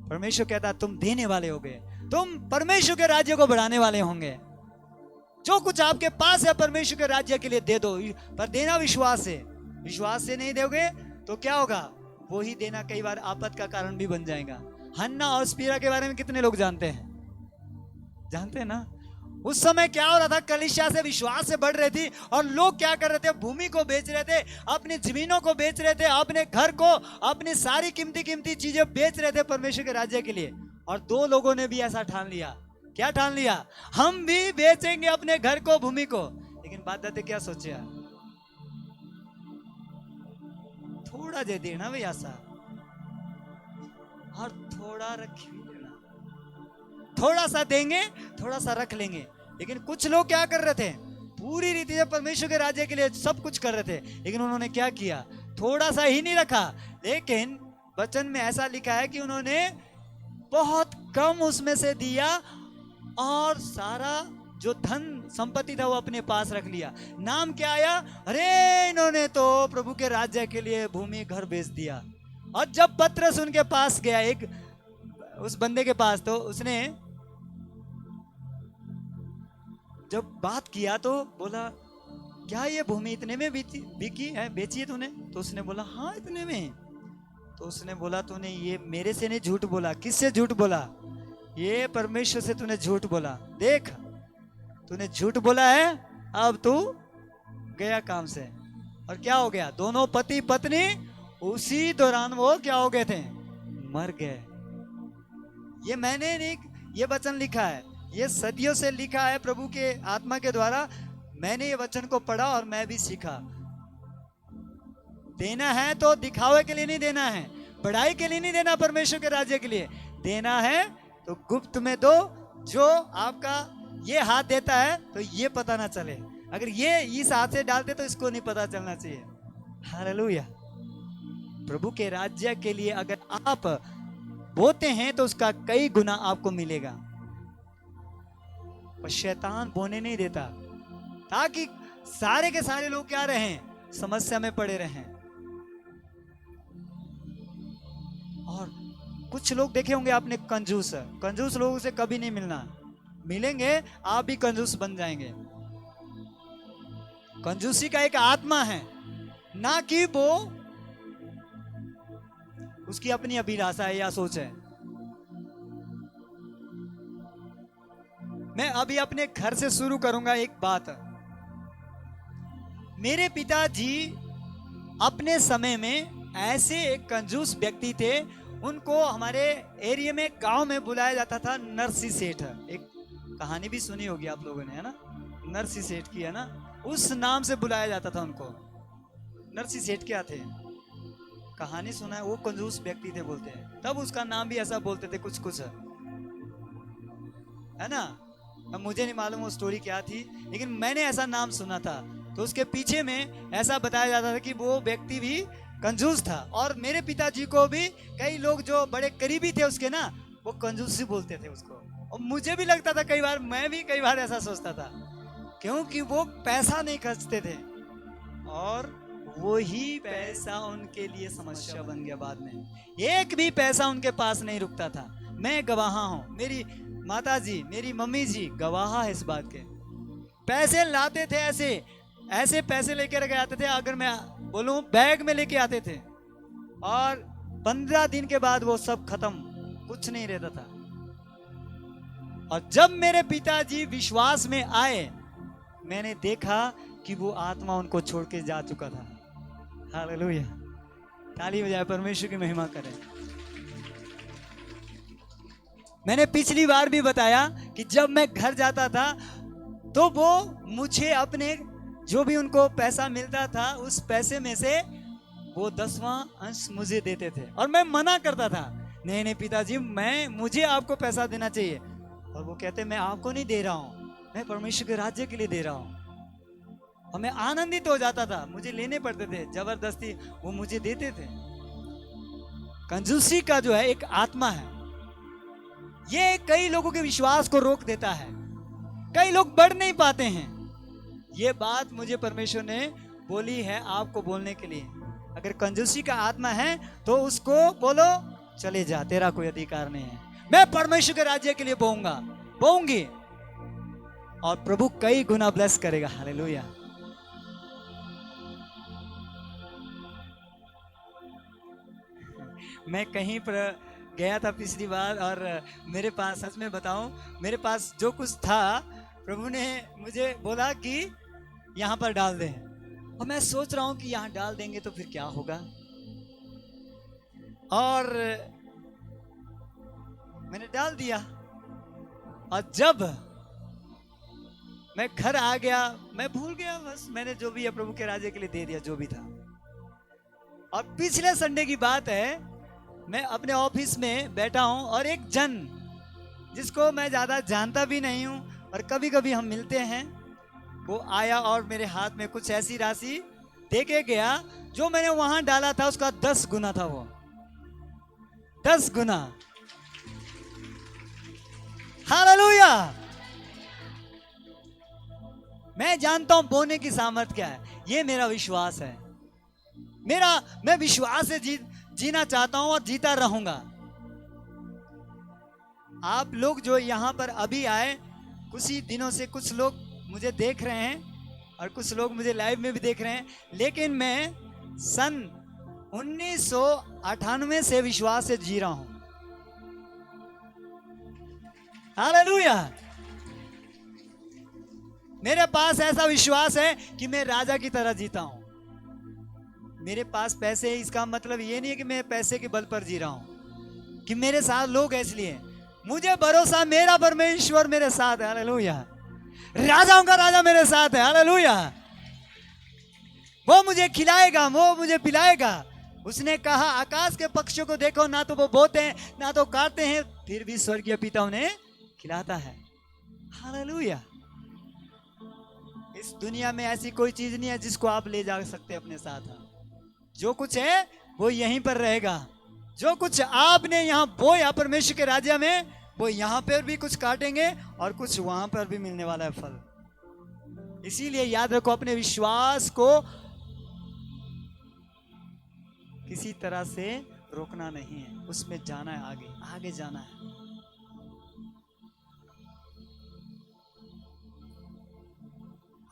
परमेश्वर कहता है तुम देने वाले होगे, तुम परमेश्वर के राज्य को बढ़ाने वाले होंगे। जो कुछ आपके पास है परमेश्वर के राज्य के लिए दे दो, पर देना विश्वास से। विश्वास से नहीं दोगे तो क्या होगा, वो ही देना कई बार आपद का कारण भी बन जाएगा। हन्ना और स्पीरा के बारे में कितने लोग जानते हैं? जानते हैं ना, उस समय क्या हो रहा था, कलीसिया से विश्वास से बढ़ रही थी, और लोग क्या कर रहे थे, भूमि को बेच रहे थे, अपनी जमीनों को बेच रहे थे, अपने घर को, अपनी सारी कीमती चीजें बेच रहे थे परमेश्वर के राज्य के लिए। और 2 लोगों ने भी ऐसा ठान लिया। क्या ठान लिया? हम भी बेचेंगे अपने घर को, भूमि को। लेकिन बात दाते क्या सोचे, थोड़ा दे देना भैया सा, और थोड़ा रख भी लेना, थोड़ा सा देंगे, थोड़ा सा रख लेंगे। लेकिन कुछ लोग क्या कर रहे थे, पूरी रीति से परमेश्वर के राज्य के लिए सब कुछ कर रहे थे, लेकिन उन्होंने क्या किया, थोड़ा सा ही नहीं रखा। लेकिन वचन में ऐसा लिखा है कि उन्होंने बहुत कम उसमें से दिया, और सारा जो धन संपत्ति था वो अपने पास रख लिया। नाम क्या आया, अरे इन्होंने तो प्रभु के राज्य के लिए भूमि घर बेच दिया। और जब पतरस उनके पास गया, एक उस बंदे के पास, तो उसने जब बात किया तो बोला, क्या ये भूमि इतने में बिकी है, बेची है तूने? तो उसने बोला हाँ इतने में। तो उसने बोला तूने ये मेरे से नहीं झूठ बोला, किससे झूठ बोला? ये परमेश्वर से तूने झूठ बोला। देख तूने झूठ बोला है, अब तू गया काम से। और क्या हो गया, दोनों पति पत्नी उसी दौरान वो क्या हो गए थे, मर गए। ये मैंने नहीं, ये वचन लिखा है, ये सदियों से लिखा है प्रभु के आत्मा के द्वारा। मैंने ये वचन को पढ़ा और मैं भी सीखा। देना है तो दिखावे के लिए नहीं देना है, बढ़ाई के लिए नहीं देना, परमेश्वर के राज्य के लिए देना है तो गुप्त में दो। जो आपका ये हाथ देता है तो ये पता ना चले, अगर ये इस हाथ से डालते तो इसको नहीं पता चलना चाहिए। हालेलुया। प्रभु के राज्य के लिए अगर आप बोते हैं तो उसका कई गुना आपको मिलेगा। और शैतान बोने नहीं देता, ताकि सारे के सारे लोग क्या रहें, समस्या में पड़े रहें। और कुछ लोग देखे होंगे आपने, कंजूस लोगों से कभी नहीं मिलना, मिलेंगे आप भी कंजूस बन जाएंगे। कंजूसी का एक आत्मा है, ना कि वो उसकी अपनी अभिलाषा है या सोच है। मैं अभी अपने घर से शुरू करूंगा एक बात। मेरे पिताजी अपने समय में ऐसे एक कंजूस व्यक्ति थे, उनको हमारे एरिया में, गांव में बुलाया जाता था नरसी सेठ। एक कहानी भी सुनी होगी आप लोगों ने, है ना, नरसी सेठ की, है ना, उस नाम से बुलाया जाता था उनको। नरसी सेठ क्या थे, कहानी सुना है, वो कंजूस व्यक्ति थे बोलते हैं, तब उसका नाम भी ऐसा बोलते थे कुछ कुछ, है ना। अब मुझे नहीं मालूम वो स्टोरी क्या थी, लेकिन मैंने ऐसा नाम सुना था। तो उसके पीछे में ऐसा बताया जाता था कि वो व्यक्ति भी कंजूस था, और मेरे पिताजी को भी कई लोग जो बड़े करीबी थे उसके ना, वो कंजूसी बोलते थे उसको। और मुझे भी लगता था कई बार, मैं भी कई बार ऐसा सोचता था, क्योंकि वो पैसा नहीं खर्चते थे, और वही पैसा उनके लिए समस्या बन गया बाद में। एक भी पैसा उनके पास नहीं रुकता था। मैं गवाह हूँ, मेरी माता जी, मेरी मम्मी जी गवाह है इस बात के। पैसे लाते थे, ऐसे ऐसे पैसे लेकर के आते थे, अगर मैं बोलूं बैग में लेके आते थे, और 15 दिन के बाद वो सब खत्म, कुछ नहीं रहता था। और जब मेरे पिताजी विश्वास में आए, मैंने देखा कि वो आत्मा उनको छोड़ के जा चुका था। हालेलुया, ताली बजाए, परमेश्वर की महिमा करें। मैंने पिछली बार भी बताया कि जब मैं घर जाता था तो वो मुझे अपने जो भी उनको पैसा मिलता था, उस पैसे में से वो 10वां अंश मुझे देते थे, और मैं मना करता था, नहीं नहीं पिताजी, मुझे आपको पैसा देना चाहिए। और वो कहते, मैं आपको नहीं दे रहा हूं, मैं परमेश्वर के राज्य के लिए दे रहा हूं। और मैं आनंदित हो जाता था, मुझे लेने पड़ते थे जबरदस्ती, वो मुझे देते थे। कंजूसी का जो है एक आत्मा है, ये कई लोगों के विश्वास को रोक देता है, कई लोग बढ़ नहीं पाते हैं। ये बात मुझे परमेश्वर ने बोली है आपको बोलने के लिए। अगर कंजूसी का आत्मा है तो उसको बोलो, चले जा, तेरा कोई अधिकार नहीं है, मैं परमेश्वर के राज्य के लिए बोऊंगी, और प्रभु कई गुना ब्लेस करेगा। हालेलुया। मैं कहीं पर गया था पिछली बार, और मेरे पास, सच में बताऊं, मेरे पास जो कुछ था, प्रभु ने मुझे बोला कि यहाँ पर डाल दें, और मैं सोच रहा हूं कि यहाँ डाल देंगे तो फिर क्या होगा, और मैंने डाल दिया। और जब मैं घर आ गया, मैं भूल गया, बस मैंने जो भी है प्रभु के राज्य के लिए दे दिया, जो भी था। और पिछले संडे की बात है, मैं अपने ऑफिस में बैठा हूं, और एक जन जिसको मैं ज्यादा जानता भी नहीं हूं, और कभी कभी हम मिलते हैं, वो आया और मेरे हाथ में कुछ ऐसी राशि दे के गया, जो मैंने वहां डाला था उसका 10 गुना था, वो 10 गुना। हालेलुया। मैं जानता हूं बोने की सामर्थ क्या है, ये मेरा विश्वास है, मैं विश्वास से जीना चाहता हूं और जीता रहूंगा। आप लोग जो यहाँ पर अभी आए, कुछ ही दिनों से कुछ लोग मुझे देख रहे हैं, और कुछ लोग मुझे लाइव में भी देख रहे हैं, लेकिन मैं सन 1998 से विश्वास से जी रहा हूं। हालेलुया। मेरे पास ऐसा विश्वास है कि मैं राजा की तरह जीता हूं। मेरे पास पैसे है, इसका मतलब ये नहीं है कि मैं पैसे के बल पर जी रहा हूं, कि मेरे साथ लोग हैं इसलिए। मुझे भरोसा, मेरा परमेश्वर मेरे साथ है। हालेलुया। राजाओं का राजा मेरे साथ है। हालेलुया। वो मुझे खिलाएगा, वो मुझे पिलाएगा। उसने कहा, आकाश के पक्षियों को देखो, ना तो वो बोते हैं ना तो काटते हैं, फिर भी स्वर्गीय पिता उन्हें खिलाता है। हालेलुया। इस दुनिया में ऐसी कोई चीज नहीं है जिसको आप ले जा सकते अपने साथ। जो कुछ है वो यहीं पर रहेगा। जो कुछ आपने यहाँ बोया परमेश्वर के राज्य में, वो यहाँ पर भी कुछ काटेंगे और कुछ वहां पर भी मिलने वाला है फल। इसीलिए याद रखो, अपने विश्वास को किसी तरह से रोकना नहीं है, उसमें जाना है, आगे आगे जाना है।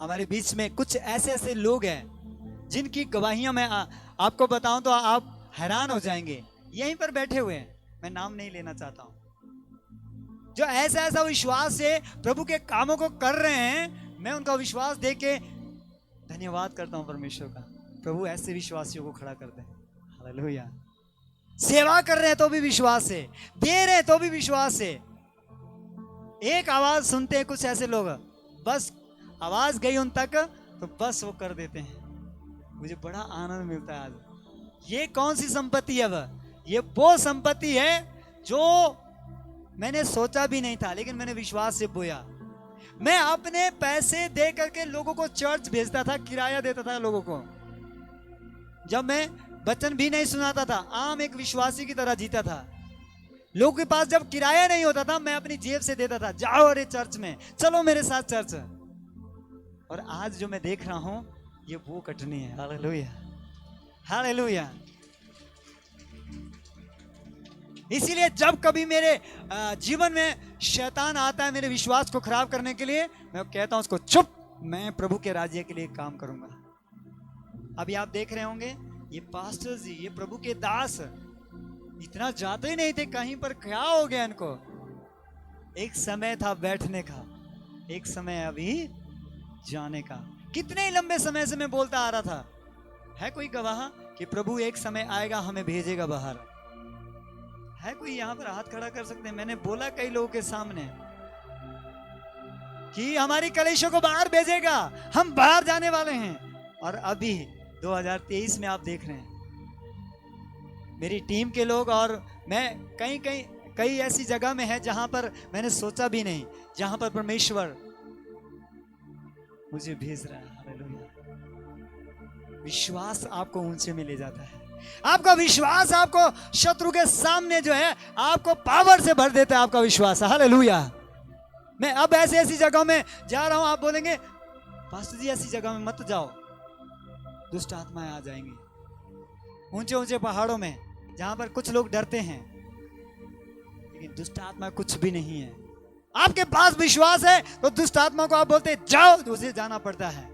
हमारे बीच में कुछ ऐसे ऐसे लोग हैं जिनकी गवाहियां मैं आपको बताऊं तो आप हैरान हो जाएंगे। यहीं पर बैठे हुए हैं, मैं नाम नहीं लेना चाहता हूं, जो ऐसा ऐसा विश्वास से प्रभु के कामों को कर रहे हैं। मैं उनका विश्वास देख के धन्यवाद करता हूं परमेश्वर का। प्रभु ऐसे विश्वासियों को खड़ा कर दे। हालेलुया। सेवा कर रहे हैं तो भी विश्वास है, दे रहे हैं तो भी विश्वास है। एक आवाज सुनते हैं कुछ ऐसे लोग, बस आवाज गई उन तक तो बस वो कर देते हैं। मुझे बड़ा आनंद मिलता है आज। ये कौन सी संपत्ति है? वह ये वो संपत्ति है जो मैंने सोचा भी नहीं था, लेकिन मैंने विश्वास से बोया। मैं अपने पैसे दे करके लोगों को चर्च भेजता था, किराया देता था लोगों को। जब मैं वचन भी नहीं सुनाता था, आम एक विश्वासी की तरह जीता था। लोगों के पास जब किराया नहीं होता था, मैं अपनी जेब से देता था, जाओ अरे चर्च में, चलो मेरे साथ चर्च। और आज जो मैं देख रहा हूं ये वो कटनी है। Hallelujah, hallelujah. इसीलिए जब कभी मेरे जीवन में शैतान आता है मेरे विश्वास को खराब करने के लिए, मैं कहता हूं उसको चुप, मैं प्रभु के राज्य के लिए काम करूंगा। अभी आप देख रहे होंगे ये पास्टर जी, ये प्रभु के दास इतना जाते ही नहीं थे कहीं पर, क्या हो गया इनको? एक समय था बैठने का, एक समय अभी जाने का। कितने लंबे समय से मैं बोलता आ रहा था, है कोई गवाह कि प्रभु एक समय आएगा हमें भेजेगा बाहर? है कोई यहाँ पर हाथ खड़ा कर सकते हैं? मैंने बोला कई लोगों के सामने कि हमारी कलीसिया को बाहर भेजेगा, हम बाहर जाने वाले हैं। और अभी 2023 में आप देख रहे हैं मेरी टीम के लोग और मैं कई ऐसी जगह में है जहां पर मैंने सोचा भी नहीं, जहां पर परमेश्वर मुझे भेज रहा है। हालेलुया। विश्वास आपको ऊंचे में ले जाता है। आपका विश्वास आपको शत्रु के सामने जो है आपको पावर से भर देता है। आपका विश्वास, हालेलुया। मैं अब ऐसी जगहों में जा रहा हूं, आप बोलेंगे पास्टर जी ऐसी जगह में मत जाओ, दुष्ट आत्माएं आ जाएंगी। ऊंचे ऊंचे पहाड़ों में जहां पर कुछ लोग डरते हैं, लेकिन दुष्ट आत्मा कुछ भी नहीं है। आपके पास विश्वास है तो दुष्ट आत्मा को आप बोलते जाओ, तो उसे जाना पड़ता है।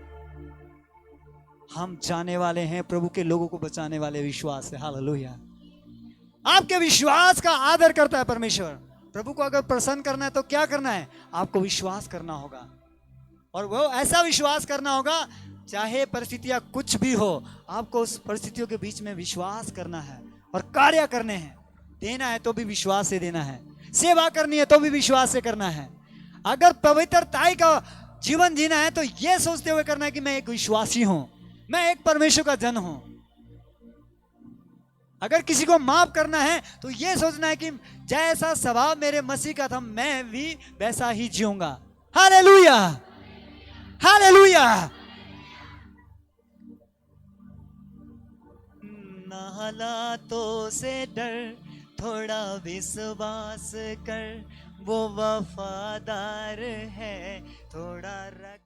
हम जाने वाले हैं, प्रभु के लोगों को बचाने वाले विश्वास है। हालेलुया। आपके विश्वास का आदर करता है परमेश्वर। प्रभु को अगर प्रसन्न करना है तो क्या करना है? आपको विश्वास करना होगा, और वो ऐसा विश्वास करना होगा चाहे परिस्थितियां कुछ भी हो, आपको उस परिस्थितियों के बीच में विश्वास करना है और कार्य करने हैं। देना है तो भी विश्वास से देना है, सेवा करनी है तो भी विश्वास से करना है। अगर पवित्रताई का जीवन जीना है तो यह सोचते हुए करना है कि मैं एक विश्वासी हूं, मैं एक परमेश्वर का जन हूं। अगर किसी को माफ करना है तो यह सोचना है कि जैसा स्वभाव मेरे मसीह का था मैं भी वैसा ही जीऊंगा। Hallelujah, hallelujah. ना हालातों से डर, थोड़ा विश्वास कर, वो वफादार है, थोड़ा रख।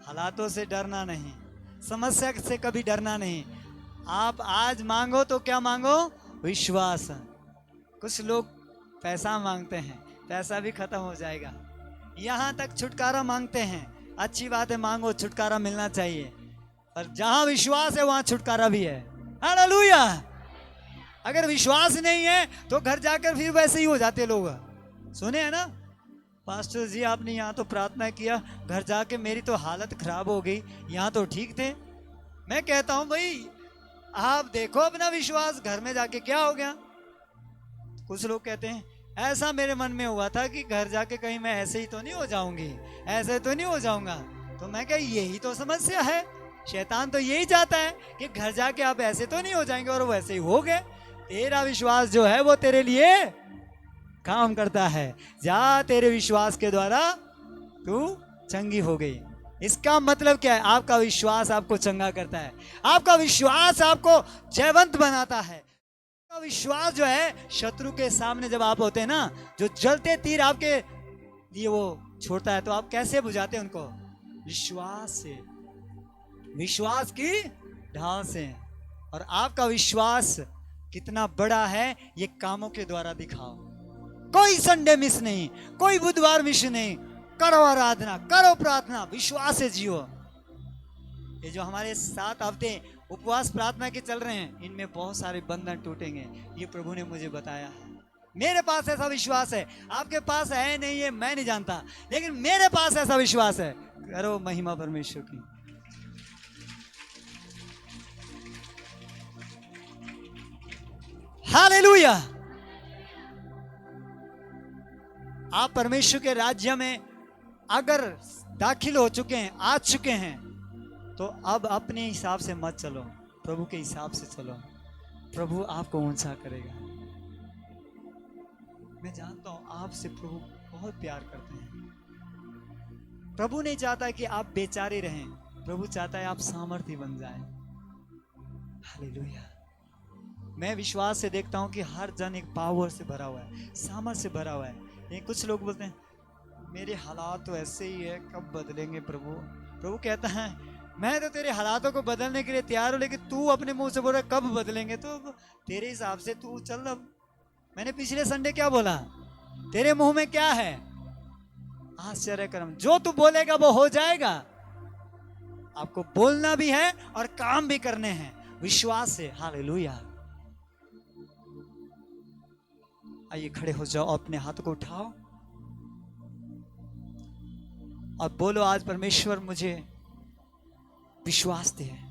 हालातों से डरना नहीं, समस्या से कभी डरना नहीं। आप आज मांगो तो क्या मांगो? विश्वास। कुछ लोग पैसा मांगते हैं, पैसा भी खत्म हो जाएगा। यहाँ तक छुटकारा मांगते हैं, अच्छी बात है, मांगो, छुटकारा मिलना चाहिए, पर जहां विश्वास है वहां छुटकारा भी है। हालेलुया। अगर विश्वास नहीं है तो घर जाकर फिर वैसे ही हो जाते लोग। सुने हैं ना, पास्टर जी आपने यहाँ तो प्रार्थना किया, घर जाके मेरी तो हालत खराब हो गई, यहाँ तो ठीक थे। मैं कहता हूं भाई आप देखो अपना विश्वास, घर में जाके क्या हो गया? कुछ लोग कहते हैं ऐसा मेरे मन में हुआ था कि घर जाके कहीं मैं ऐसे ही तो नहीं हो जाऊंगी, ऐसे तो नहीं हो जाऊंगा। तो मैं कह यही तो समस्या है, शैतान तो यही चाहता है कि घर जाके आप ऐसे तो नहीं हो जाएंगे, और वैसे ही हो गए। तेरा विश्वास जो है वो तेरे लिए काम करता है। जा, तेरे विश्वास के द्वारा तू चंगी हो गई। इसका मतलब क्या है? आपका विश्वास आपको चंगा करता है, आपका विश्वास आपको जयवंत बनाता है। आपका विश्वास जो है शत्रु के सामने जब आप होते हैं ना, जो जलते तीर आपके लिए वो छोड़ता है, तो आप कैसे बुझाते हैं उनको? विश्वास से, विश्वास की ढाल से। और आपका विश्वास कितना बड़ा है ये कामों के द्वारा दिखाओ। कोई संडे मिस नहीं, कोई बुधवार मिस नहीं। करो आराधना, करो प्रार्थना, विश्वास से जियो। ये जो हमारे 7 हफ्ते उपवास प्रार्थना के चल रहे हैं, इनमें बहुत सारे बंधन टूटेंगे, ये प्रभु ने मुझे बताया है। मेरे पास ऐसा विश्वास है। आपके पास है नहीं है मैं नहीं जानता, लेकिन मेरे पास ऐसा विश्वास है। करो महिमा परमेश्वर की। हालेलुया। आप परमेश्वर के राज्य में अगर दाखिल हो चुके हैं, आ चुके हैं, तो अब अपने हिसाब से मत चलो, प्रभु के हिसाब से चलो। प्रभु आपको ऊंचा करेगा। मैं जानता हूं आपसे प्रभु बहुत प्यार करते हैं। प्रभु नहीं चाहता कि आप बेचारे रहें, प्रभु चाहता है आप सामर्थ्य बन जाएं। हालेलुया। मैं विश्वास से देखता हूं कि हर जन एक पावर से भरा हुआ है, सामर्थ्य से भरा हुआ है। लेकिन कुछ लोग बोलते हैं मेरे हालात तो ऐसे ही है, कब बदलेंगे प्रभु। प्रभु कहता है मैं तो तेरे हालातों को बदलने के लिए तैयार हूं, लेकिन तू अपने मुंह से बोल रहा है कब बदलेंगे। तो तेरे हिसाब से तू चल। अब मैंने पिछले संडे क्या बोला, तेरे मुंह में क्या है, आश्चर्य कर्म। जो तू बोलेगा वो हो जाएगा। आपको बोलना भी है और काम भी करने हैं विश्वास से। हालेलुया। आइए खड़े हो जाओ, अपने हाथ को उठाओ और बोलो आज परमेश्वर मुझे विश्वास दे।